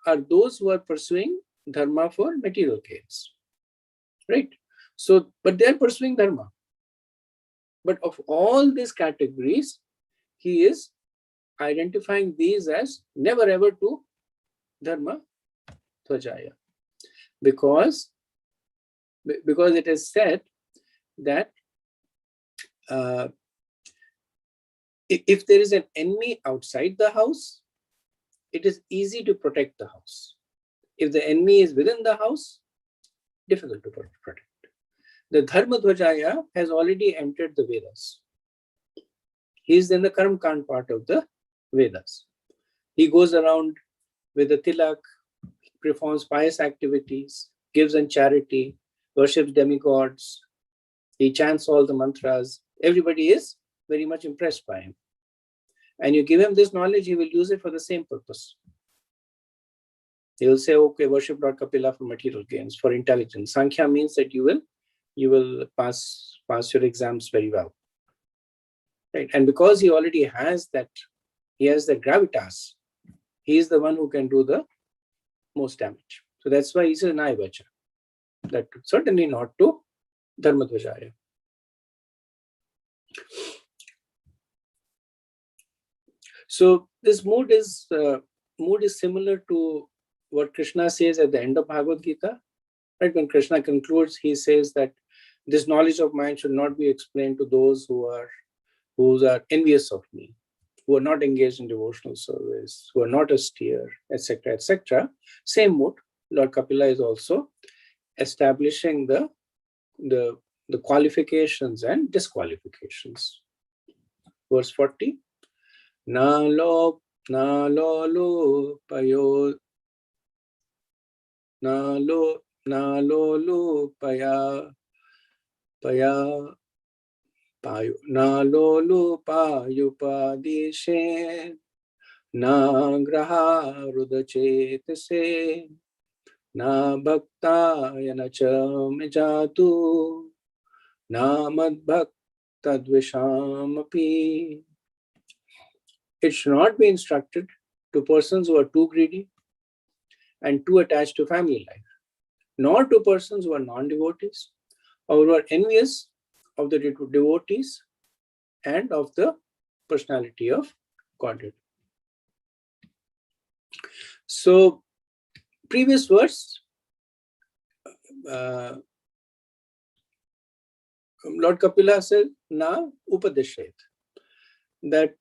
A: are those who are pursuing dharma for material gains, right? So, but they are pursuing dharma. But of all these categories, he is identifying these as never ever to dharma dvajaya, because it is said that if there is an enemy outside the house, it is easy to protect the house. If the enemy is within the house, difficult to protect. The dharma dvajaya has already entered the Vedas. He is in the Karma Kand part of the Vedas. He goes around with a tilak, performs pious activities, gives in charity, worships demigods, he chants all the mantras. Everybody is very much impressed by him. And you give him this knowledge, he will use it for the same purpose. He will say, okay, worship Lord Kapila for material gains, for intelligence. Sankhya means that you will pass your exams very well. Right? And because he already has that, he has the gravitas, he is the one who can do the most damage. So that's why he says, Naivacha. That certainly not to Dharma Dvajaya. So this mood is similar to what Krishna says at the end of Bhagavad Gita. Right? When Krishna concludes, he says that this knowledge of mine should not be explained to those who are envious of me, who are not engaged in devotional service, who are not austere, etc., etc. Same mood, Lord Kapila is also establishing the the qualifications and disqualifications. Verse 40. Na lo payo na lo paya payo na lo payupadishe na graha rudachetase na bhaktayana cha mijatu na madbhaktadvishamapi. It should not be instructed to persons who are too greedy and too attached to family life, nor to persons who are non-devotees or who are envious of the devotees and of the personality of Godhead. So, previous verse, Lord Kapila said, "Na upadeshet," that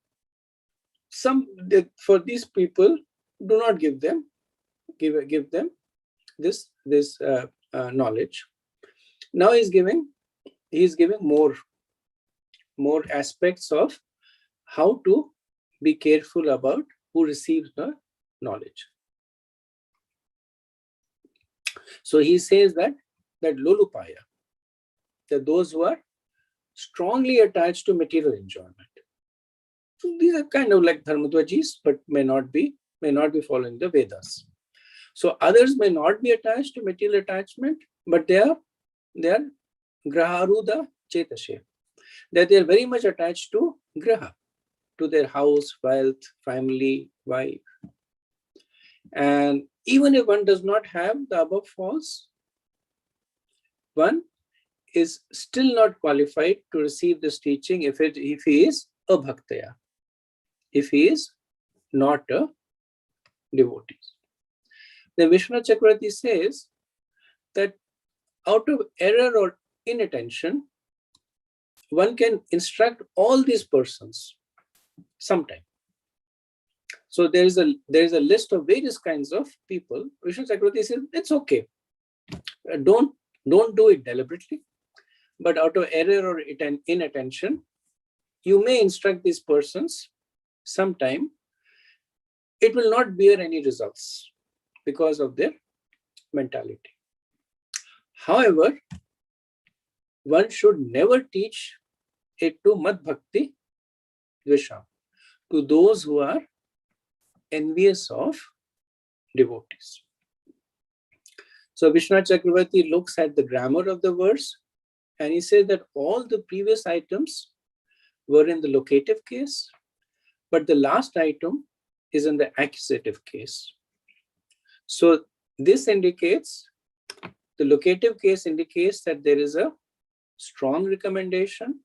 A: for these people, do not give them this knowledge. Now he is giving more aspects of how to be careful about who receives the knowledge. So he says that lolupaya, that those who are strongly attached to material enjoyment. So these are kind of like dharmadvajis, but may not be following the Vedas. So others may not be attached to material attachment, but they are graharuda chetashe, that they are very much attached to graha, to their house, wealth, family, wife. And even if one does not have the above faults, one is still not qualified to receive this teaching if he is a bhaktaya, if he is not a devotee. The Vishnu Chakravarti says that out of error or inattention, one can instruct all these persons sometime. So there is a list of various kinds of people. Vishnu Chakravarti says it's okay. Don't do it deliberately, but out of error or inattention, you may instruct these persons sometime. It will not bear any results because of their mentality. However, one should never teach it to Mad Bhakti Dvisham, to those who are envious of devotees. So Vishnu Chakravarti looks at the grammar of the verse and he says that all the previous items were in the locative case, but the last item is in the accusative case. So this indicates, the locative case indicates that there is a strong recommendation.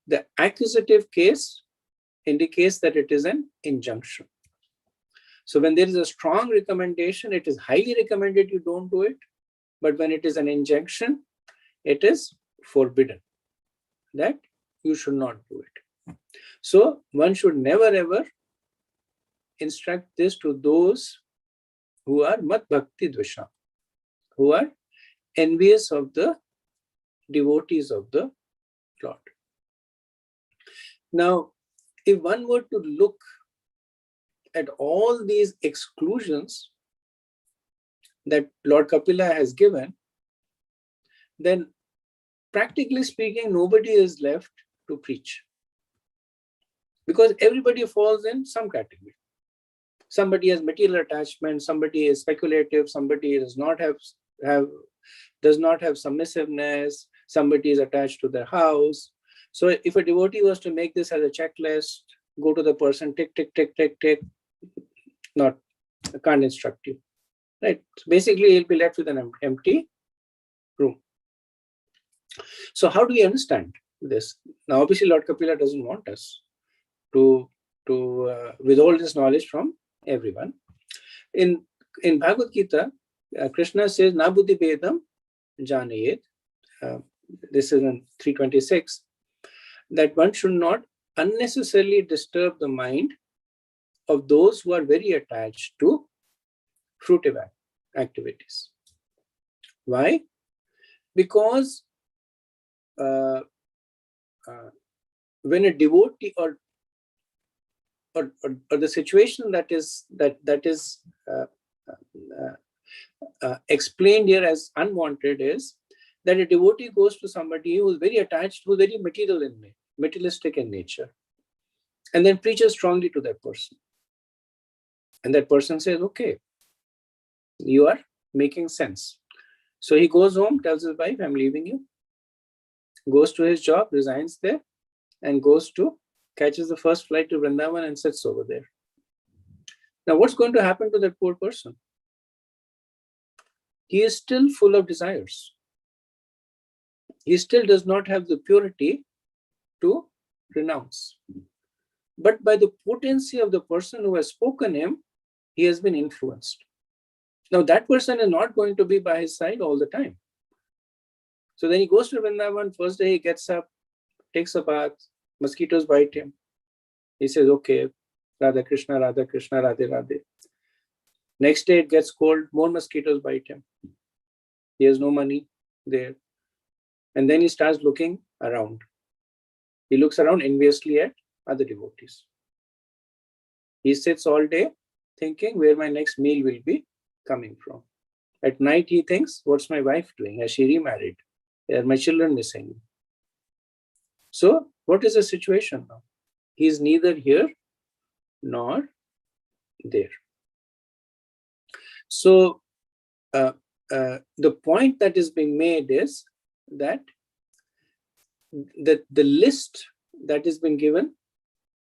A: The accusative case indicates that it is an injunction. So when there is a strong recommendation, it is highly recommended you don't do it. But when it is an injunction, it is forbidden that you should not do it. So one should never ever instruct this to those who are Mat Bhakti Dvisham, who are envious of the devotees of the Lord. Now, if one were to look at all these exclusions that Lord Kapila has given, then practically speaking, nobody is left to preach. Because everybody falls in some category. Somebody has material attachment, somebody is speculative, somebody does not have submissiveness, somebody is attached to their house. So if a devotee was to make this as a checklist, go to the person, tick, tick, tick, tick, tick, I can't instruct you. Right? So basically, he'll be left with an empty room. So how do we understand this? Now, obviously, Lord Kapila doesn't want us to withhold this knowledge from everyone. In Bhagavad Gita, Krishna says, "Na buddhi bedam janayet." This is in 326. That one should not unnecessarily disturb the mind of those who are very attached to fruitive activities. Why? Because when a devotee or the situation that is explained here as unwanted is that a devotee goes to somebody who is very attached, who is very materialistic in nature, and then preaches strongly to that person. And that person says, okay, you are making sense. So he goes home, tells his wife, I'm leaving you, goes to his job, resigns there, and catches the first flight to Vrindavan and sits over there. Now, what's going to happen to that poor person? He is still full of desires. He still does not have the purity to renounce. But by the potency of the person who has spoken him, he has been influenced. Now, that person is not going to be by his side all the time. So then he goes to Vrindavan. First day he gets up, takes a bath, mosquitoes bite him. He says, okay, Radha Krishna, Radhe Radhe. Next day it gets cold, more mosquitoes bite him. He has no money there. And then he starts looking around. He looks around enviously at other devotees. He sits all day thinking where my next meal will be coming from. At night he thinks, what's my wife doing? Has she remarried? Are my children missing? So what is the situation now? He is neither here nor there. So the point that is being made is that the list that has been given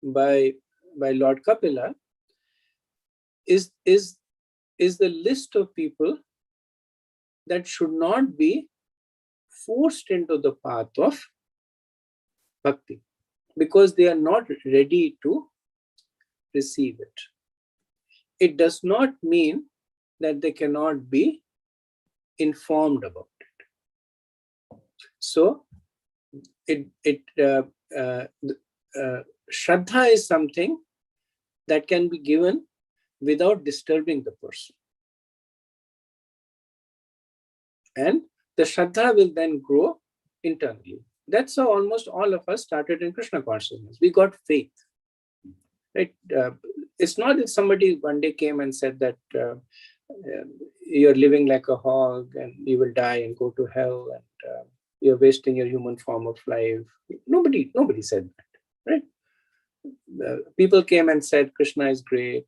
A: by Lord Kapila is the list of people that should not be forced into the path of bhakti because they are not ready to receive it. It does not mean that they cannot be informed about it. So Shraddha is something that can be given without disturbing the person. And the Shraddha will then grow internally. That's how almost all of us started in Krishna consciousness. We got faith. Right? It's not that somebody one day came and said that you're living like a hog and you will die and go to hell and you're wasting your human form of life. Nobody said that, right? People came and said Krishna is great.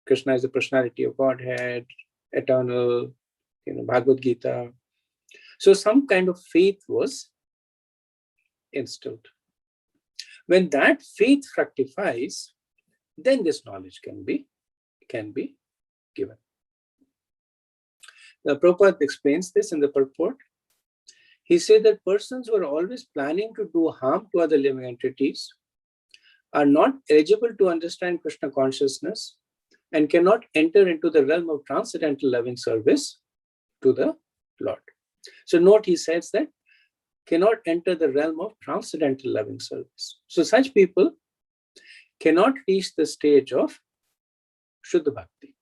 A: Krishna is the personality of Godhead, eternal, Bhagavad Gita. So some kind of faith was instilled. When that faith fructifies, then this knowledge can be given. Now, Prabhupada explains this in the purport. He said that persons who are always planning to do harm to other living entities are not eligible to understand Krishna consciousness and cannot enter into the realm of transcendental loving service to the Lord. So note, he says that cannot enter the realm of transcendental loving service. So such people cannot reach the stage of Shuddha Bhakti.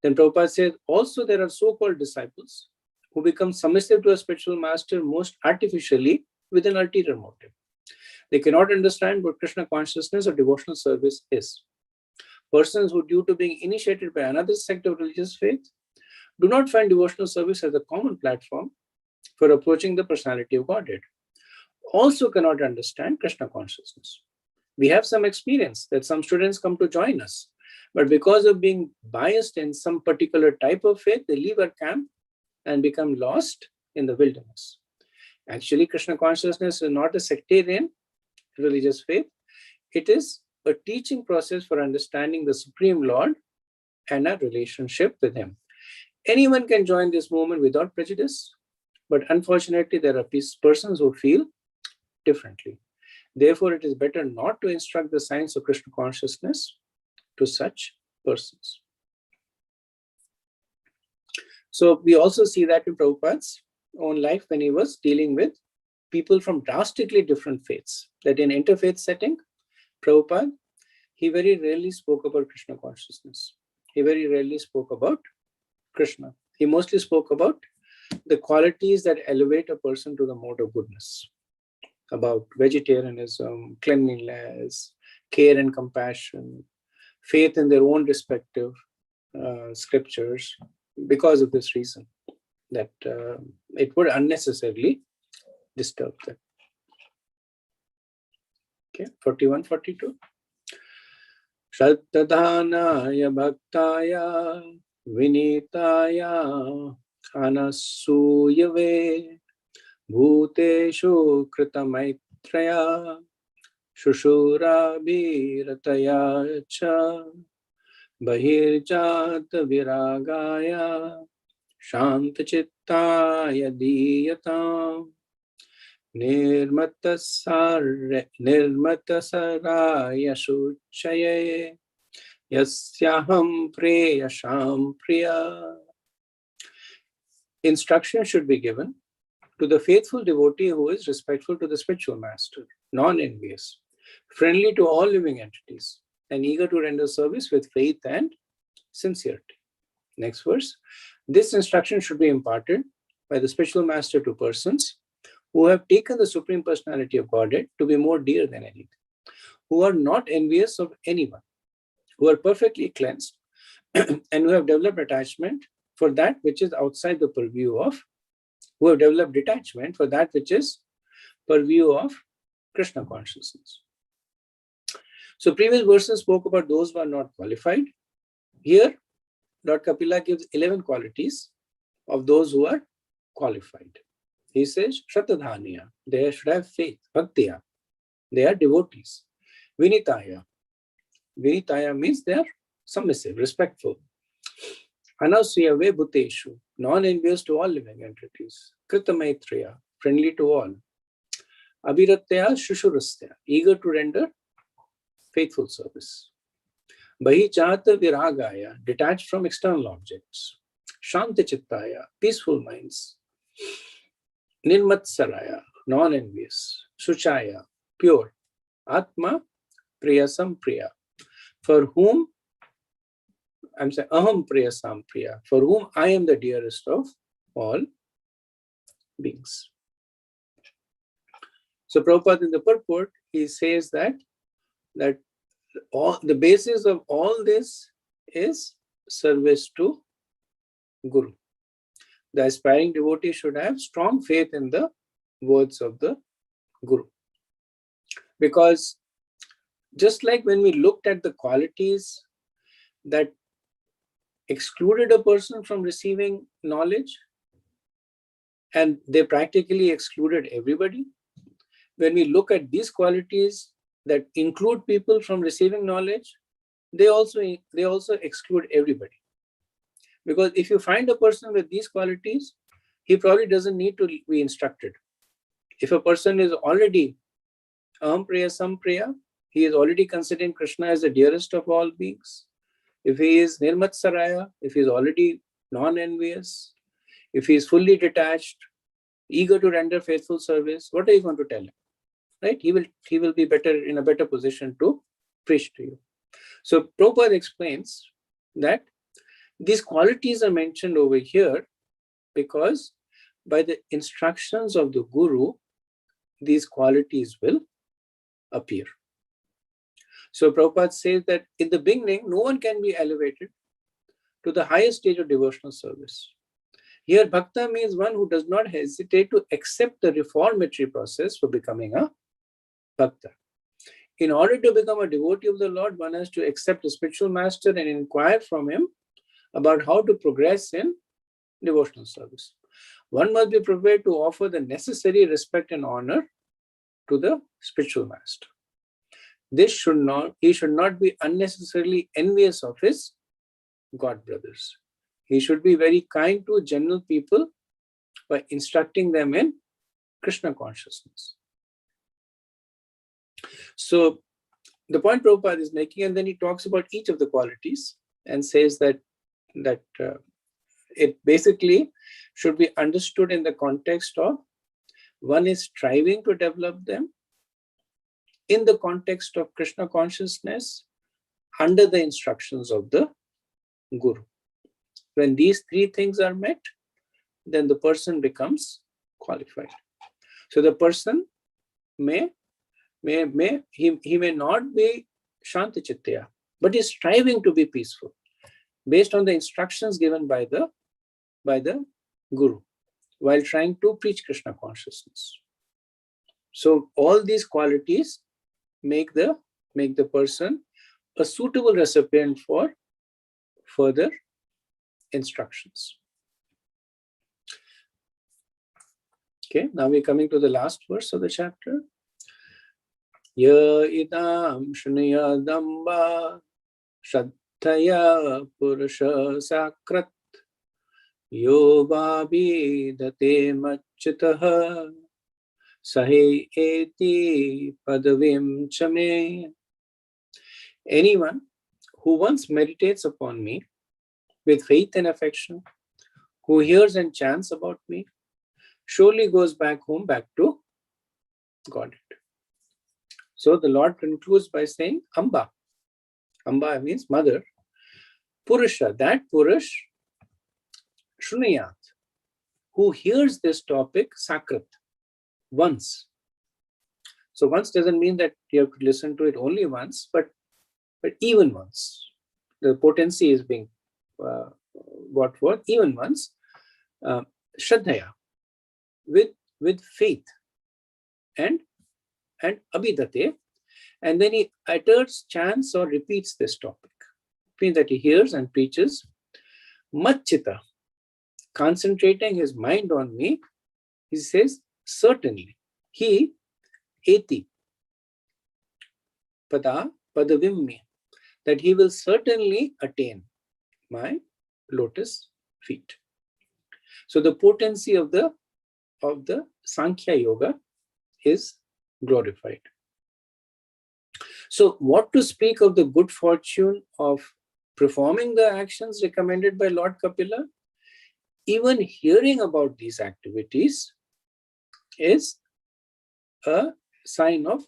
A: Then Prabhupada says, also there are so-called disciples who become submissive to a spiritual master most artificially with an ulterior motive. They cannot understand what Krishna consciousness or devotional service is. Persons who, due to being initiated by another sect of religious faith, do not find devotional service as a common platform for approaching the personality of Godhead, also cannot understand Krishna consciousness. We have some experience that some students come to join us, but because of being biased in some particular type of faith, they leave our camp and become lost in the wilderness. Actually, Krishna consciousness is not a sectarian religious faith. It is a teaching process for understanding the Supreme Lord and our relationship with Him. Anyone can join this movement without prejudice, but unfortunately, there are persons who feel differently. Therefore, it is better not to instruct the science of Krishna consciousness to such persons. So we also see that in Prabhupada's own life when he was dealing with people from drastically different faiths. That in interfaith setting, Prabhupada, he very rarely spoke about Krishna consciousness. He very rarely spoke about Krishna. He mostly spoke about the qualities that elevate a person to the mode of goodness, about vegetarianism, cleanliness, care and compassion, faith in their own respective scriptures, because of this reason, that it would unnecessarily disturb them. Okay, 41, 42. Shraddhanaya bhaktaya vinitaya anasuyave bhuteshu kritamaitraya shushurabhirataya cha bahirjata viragaya shantachittaya diyatam nirmatasaraya shuchaye yasyaham preyasham priya. Instruction should be given to the faithful devotee who is respectful to the spiritual master, non-envious, friendly to all living entities, and eager to render service with faith and sincerity. Next verse. This instruction should be imparted by the spiritual master to persons who have taken the Supreme Personality of Godhead to be more dear than anything, who are not envious of anyone, who are perfectly cleansed, and who have developed attachment for that which is outside the purview of, who have developed detachment for that which is purview of Krishna consciousness. So previous verses spoke about those who are not qualified. Here, Lord Kapila gives 11 qualities of those who are qualified. He says, Shratadhaniya, they should have faith. Bhaktiya, they are devotees. Vinitaya, Vinitaya means they are submissive, respectful. Anasuyave bhuteshu, non-envious to all living entities. Kritamaitriya, friendly to all. Abhiratya shushurastya, eager to render faithful service. Bahijata viragaya, detached from external objects. Shantachittaya, peaceful minds. Nirmatsaraya, non-envious. Suchaya, pure. Atma priyasam priya, for whom I'm saying aham priyasam priya, for whom I am the dearest of all beings. So Prabhupada in the purport, he says that all the basis of all this is service to Guru. The aspiring devotee should have strong faith in the words of the Guru. Because just like when we looked at the qualities that excluded a person from receiving knowledge, and they practically excluded everybody, when we look at these qualities that include people from receiving knowledge, they also exclude everybody. Because if you find a person with these qualities, he probably doesn't need to be instructed. If a person is already aham priya sam priya, he is already considering Krishna as the dearest of all beings. If he is nirmatsaraya, if he is already non-envious, if he is fully detached, eager to render faithful service, what are you going to tell him? Right? He will be in a better position to preach to you. So Prabhupada explains that these qualities are mentioned over here because by the instructions of the Guru, these qualities will appear. So Prabhupada says that in the beginning, no one can be elevated to the highest stage of devotional service. Here, Bhakta means one who does not hesitate to accept the reformatory process for becoming a Bhakta. In order to become a devotee of the Lord, one has to accept a spiritual master and inquire from him about how to progress in devotional service. One must be prepared to offer the necessary respect and honor to the spiritual master. He should not be unnecessarily envious of his God brothers. He should be very kind to general people by instructing them in Krishna consciousness. So the point Prabhupada is making, and then he talks about each of the qualities and says that it basically should be understood in the context of one is striving to develop them in the context of Krishna consciousness under the instructions of the Guru. When these three things are met, then the person becomes qualified. So the person he may not be Shanti Chittaya, but is striving to be peaceful based on the instructions given by the Guru while trying to preach Krishna consciousness. So all these qualities make the person a suitable recipient for further instructions. Okay, now we're coming to the last verse of the chapter. Ya idam shniyadamba shraddhaya purusha sakrat yoga vidate machitaha sahe eti padavim chame. Anyone who once meditates upon me with faith and affection, who hears and chants about me, surely goes back home, back to Godhead. So the Lord concludes by saying, Amba. Amba means mother. Purusha, that Purush, Shruniyat, who hears this topic, Sakrat, once. So once doesn't mean that you have to listen to it only once, but even once. The potency is being brought forth even once. Shraddhaya, with faith and abhidate, and then he utters, chants, or repeats this topic. It means that he hears and preaches. Machita, concentrating his mind on me, he says, certainly, he, eti, padavimmi, that he will certainly attain my lotus feet. So the potency of the Sankhya Yoga is glorified. So what to speak of the good fortune of performing the actions recommended by Lord Kapila? Even hearing about these activities is a sign of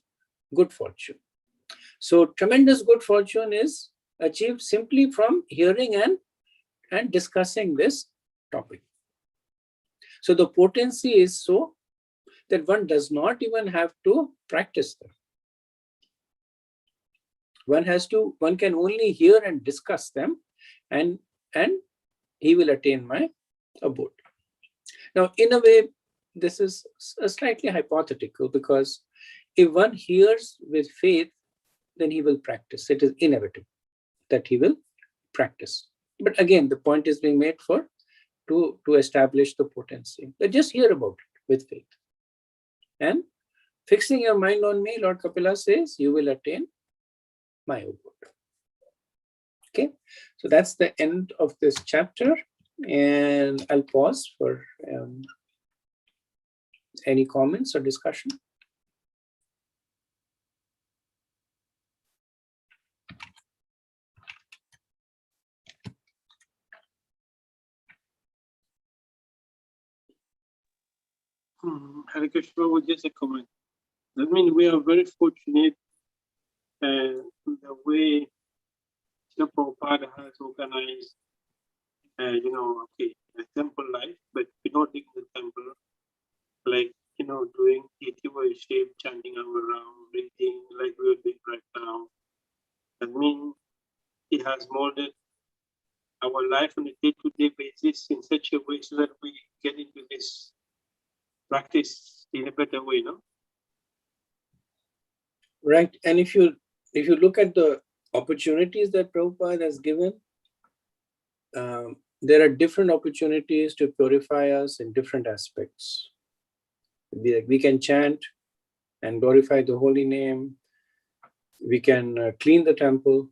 A: good fortune. So tremendous good fortune is achieved simply from hearing and discussing this topic. So the potency is so that one does not even have to practice them. One can only hear and discuss them, and he will attain my abode. Now, in a way, this is slightly hypothetical, because if one hears with faith, then he will practice. It is inevitable that he will practice. But again, the point is being made to establish the potency. But just hear about it with faith. And fixing your mind on me, Lord Kapila says, you will attain my abode. Okay, so that's the end of this chapter, and I'll pause for any comments or discussion.
B: Hare Krishna, with just a comment. I mean, we are very fortunate in the way the Prabhupada has organized, the temple life, but not in the temple, like, doing 80 worship, chanting around, reading, like we're doing right now. I mean, he has molded our life on a day-to-day basis in such a way so that we get into this practice in a better way, no?
A: Right. And if you look at the opportunities that Prabhupada has given, there are different opportunities to purify us in different aspects. We can chant and glorify the holy name. We can clean the temple.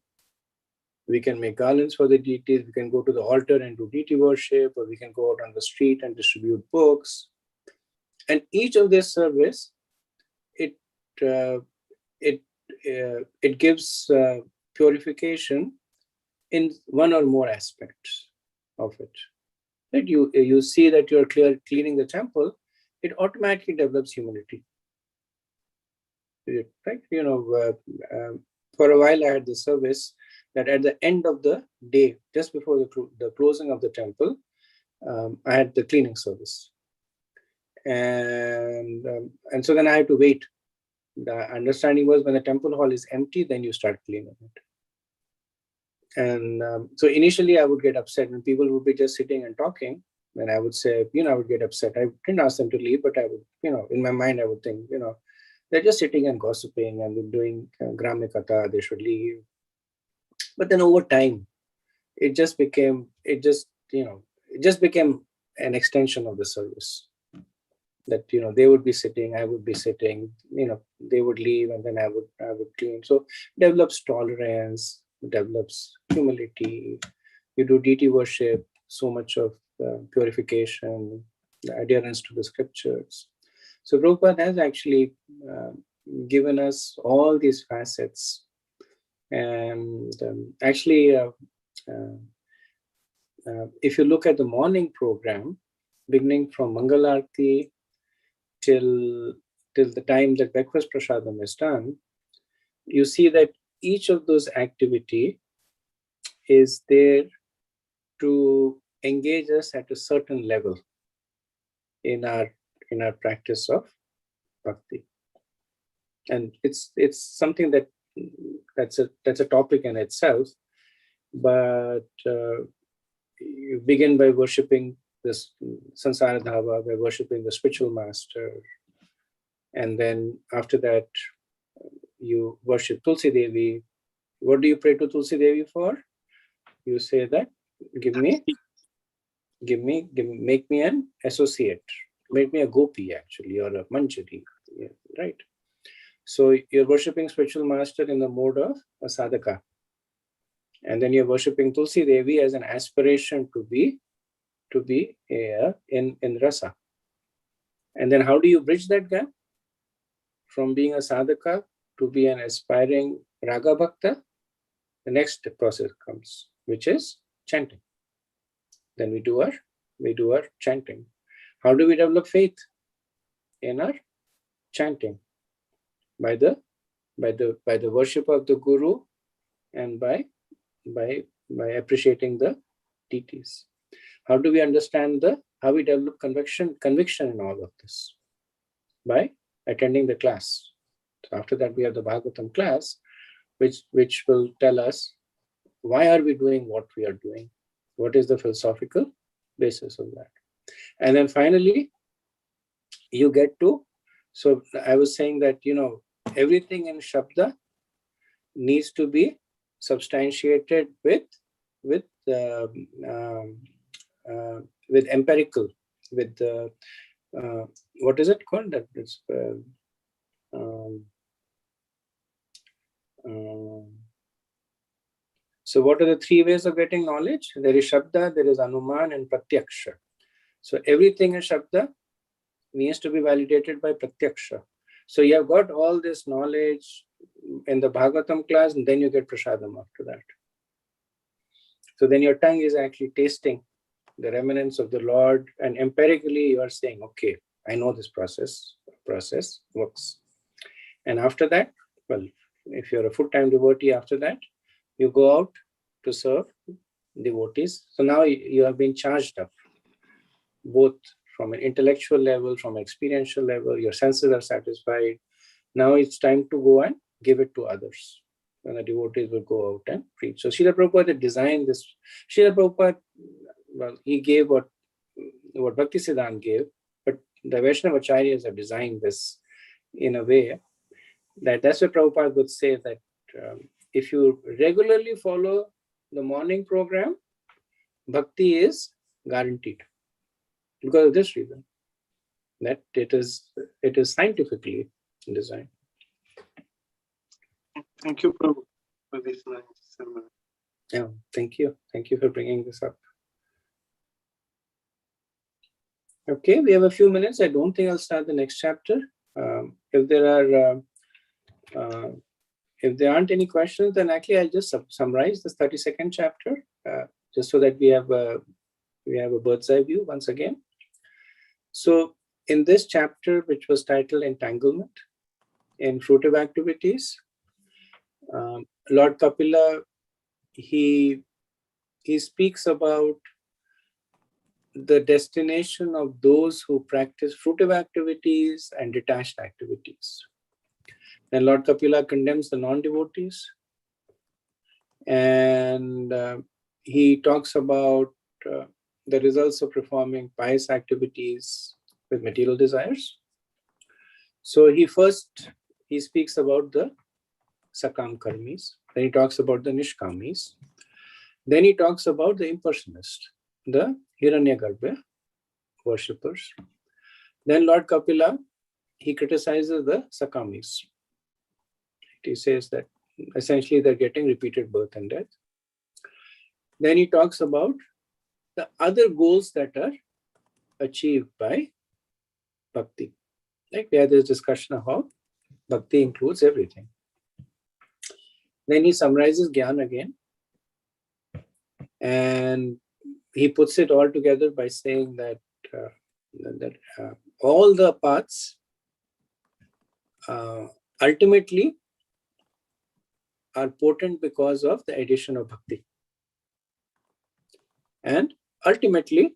A: We can make garlands for the deities. We can go to the altar and do deity worship, or we can go out on the street and distribute books. And each of this service, it gives purification in one or more aspects of it. That you see that you're cleaning the temple, it automatically develops humility. Right? For a while I had the service that at the end of the day, just before the closing of the temple, I had the cleaning service. And so then I had to wait. The understanding was when the temple hall is empty, then you start cleaning it. And so initially I would get upset when people would be just sitting and talking. And I would say, I would get upset. I didn't ask them to leave, but I would, in my mind, I would think, they're just sitting and gossiping and doing Grami Katha, they should leave. But then over time, it just became an extension of the service. That they would be sitting, I would be sitting, they would leave, and then I would clean. So develops tolerance, develops humility. You do deity worship, so much of purification, the adherence to the scriptures. So Prabhupada has actually given us all these facets. And actually, if you look at the morning program, beginning from Mangalarti till the time that breakfast prasadam is done, you see that each of those activity is there to engage us at a certain level in our practice of bhakti. And it's something that's a topic in itself. But you begin by worshipping this Sansara Dhava, by worshipping the spiritual master. And then after that, you worship Tulsi Devi. What do you pray to Tulsi Devi for? You say that, make me an associate. Make me a gopi, actually, or a manjari, right? So you're worshipping spiritual master in the mode of a sadhaka. And then you're worshipping Tulsi Devi as an aspiration to be in rasa. And then how do you bridge that gap? From being a sadhaka to be an aspiring raga bhakta, the next process comes, which is chanting. Then we do our chanting. How do we develop faith? In our chanting. By the worship of the Guru, and by appreciating the deities. How do we understand how we develop conviction in all of this? By attending the class. So after that, we have the Bhagavatam class, which will tell us why are we doing what we are doing? What is the philosophical basis of that? And then finally, you get to, so I was saying that, everything in Shabda needs to be substantiated with empirical, with what is it called? That it's so what are the three ways of getting knowledge? There is Shabda, there is Anuman, and Pratyaksha. So everything in Shabda needs to be validated by Pratyaksha. So you have got all this knowledge in the Bhagavatam class, and then you get Prasadam after that. So then your tongue is actually tasting the remnants of the Lord, and empirically you are saying, okay, I know this process works. And after that, well, if you're a full-time devotee, after that, you go out to serve devotees. So now you have been charged up, both from an intellectual level, from an experiential level, your senses are satisfied. Now it's time to go and give it to others. And the devotees will go out and preach. So Srila Prabhupada designed this. Srila Prabhupada, well, he gave what Bhakti Siddhanta gave, but the Vaishnava Acharyas have designed this in a way that's what Prabhupada would say, that if you regularly follow the morning program, bhakti is guaranteed. Because of this reason, that it is scientifically designed.
B: Thank you, Prabhu, for this nice sermon.
A: Yeah, thank you. Thank you for bringing this up. Okay, we have a few minutes. I don't think I'll start the next chapter. If there aren't any questions, then actually I'll just summarize this 32nd chapter, just so that we have a bird's eye view once again. So in this chapter, which was titled Entanglement in Fruitive Activities, Lord Kapila, he speaks about the destination of those who practice fruitive activities and detached activities. And Lord Kapila condemns the non-devotees, and he talks about the results of performing pious activities with material desires. So he speaks about the Sakam Karmis, then he talks about the Nishkamis, then he talks about the impersonalists, the Hiranyagarbha worshippers. Then Lord Kapila, he criticizes the Sakamis. He says that essentially they're getting repeated birth and death. Then he talks about the other goals that are achieved by bhakti. Like we had this discussion of how bhakti includes everything. Then he summarizes Gyan again, and he puts it all together by saying that all the paths ultimately are potent because of the addition of bhakti. And ultimately,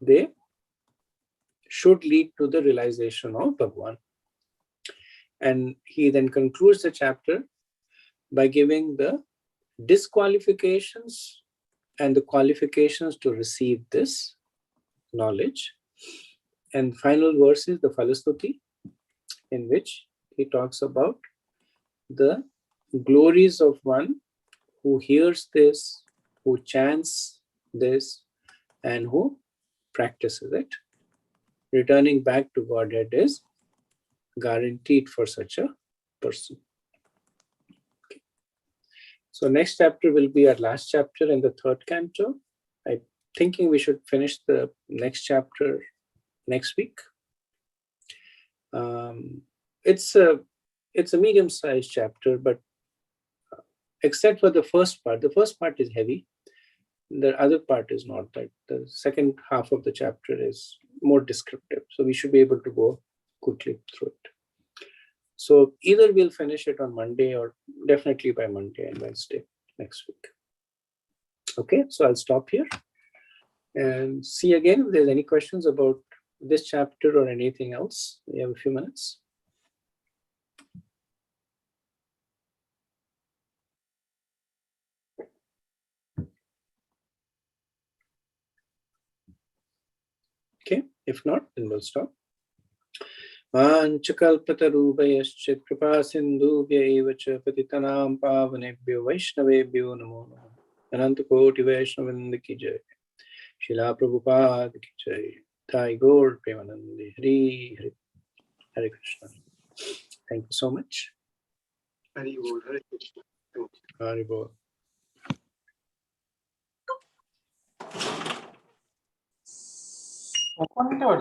A: they should lead to the realization of Bhagwan. And he then concludes the chapter by giving the disqualifications and the qualifications to receive this knowledge. And final verse is the Phalastuti, in which he talks about the glories of one who hears this, who chants this, and who practices it. Returning back to Godhead is guaranteed for such a person. Okay. So next chapter will be our last chapter in the third canto. I'm thinking we should finish the next chapter next week. It's a medium-sized chapter, but except for the first part is heavy. The other part is not. That the second half of the chapter is more descriptive, so we should be able to go quickly through it. So either we'll finish it on Monday or definitely by Monday and Wednesday next week. Okay, so I'll stop here and see again if there's any questions about this chapter or anything else. We have a few minutes. Okay, if not, then we'll stop. Vanchakalpatarubhayascha kripa sindhubhya eva cha patitanam pavanebhyo vaishnavebhyo namo namaha. Ananta koti vaishnavrinda ki jai. Srila Prabhupada ki jai. Thai Gaur Premanandi. Hari Hari. Hare Krishna. Thank you so much.
B: Hari Bol, Hare Krishna. Thank you.
A: Hari Bol.
C: Open it or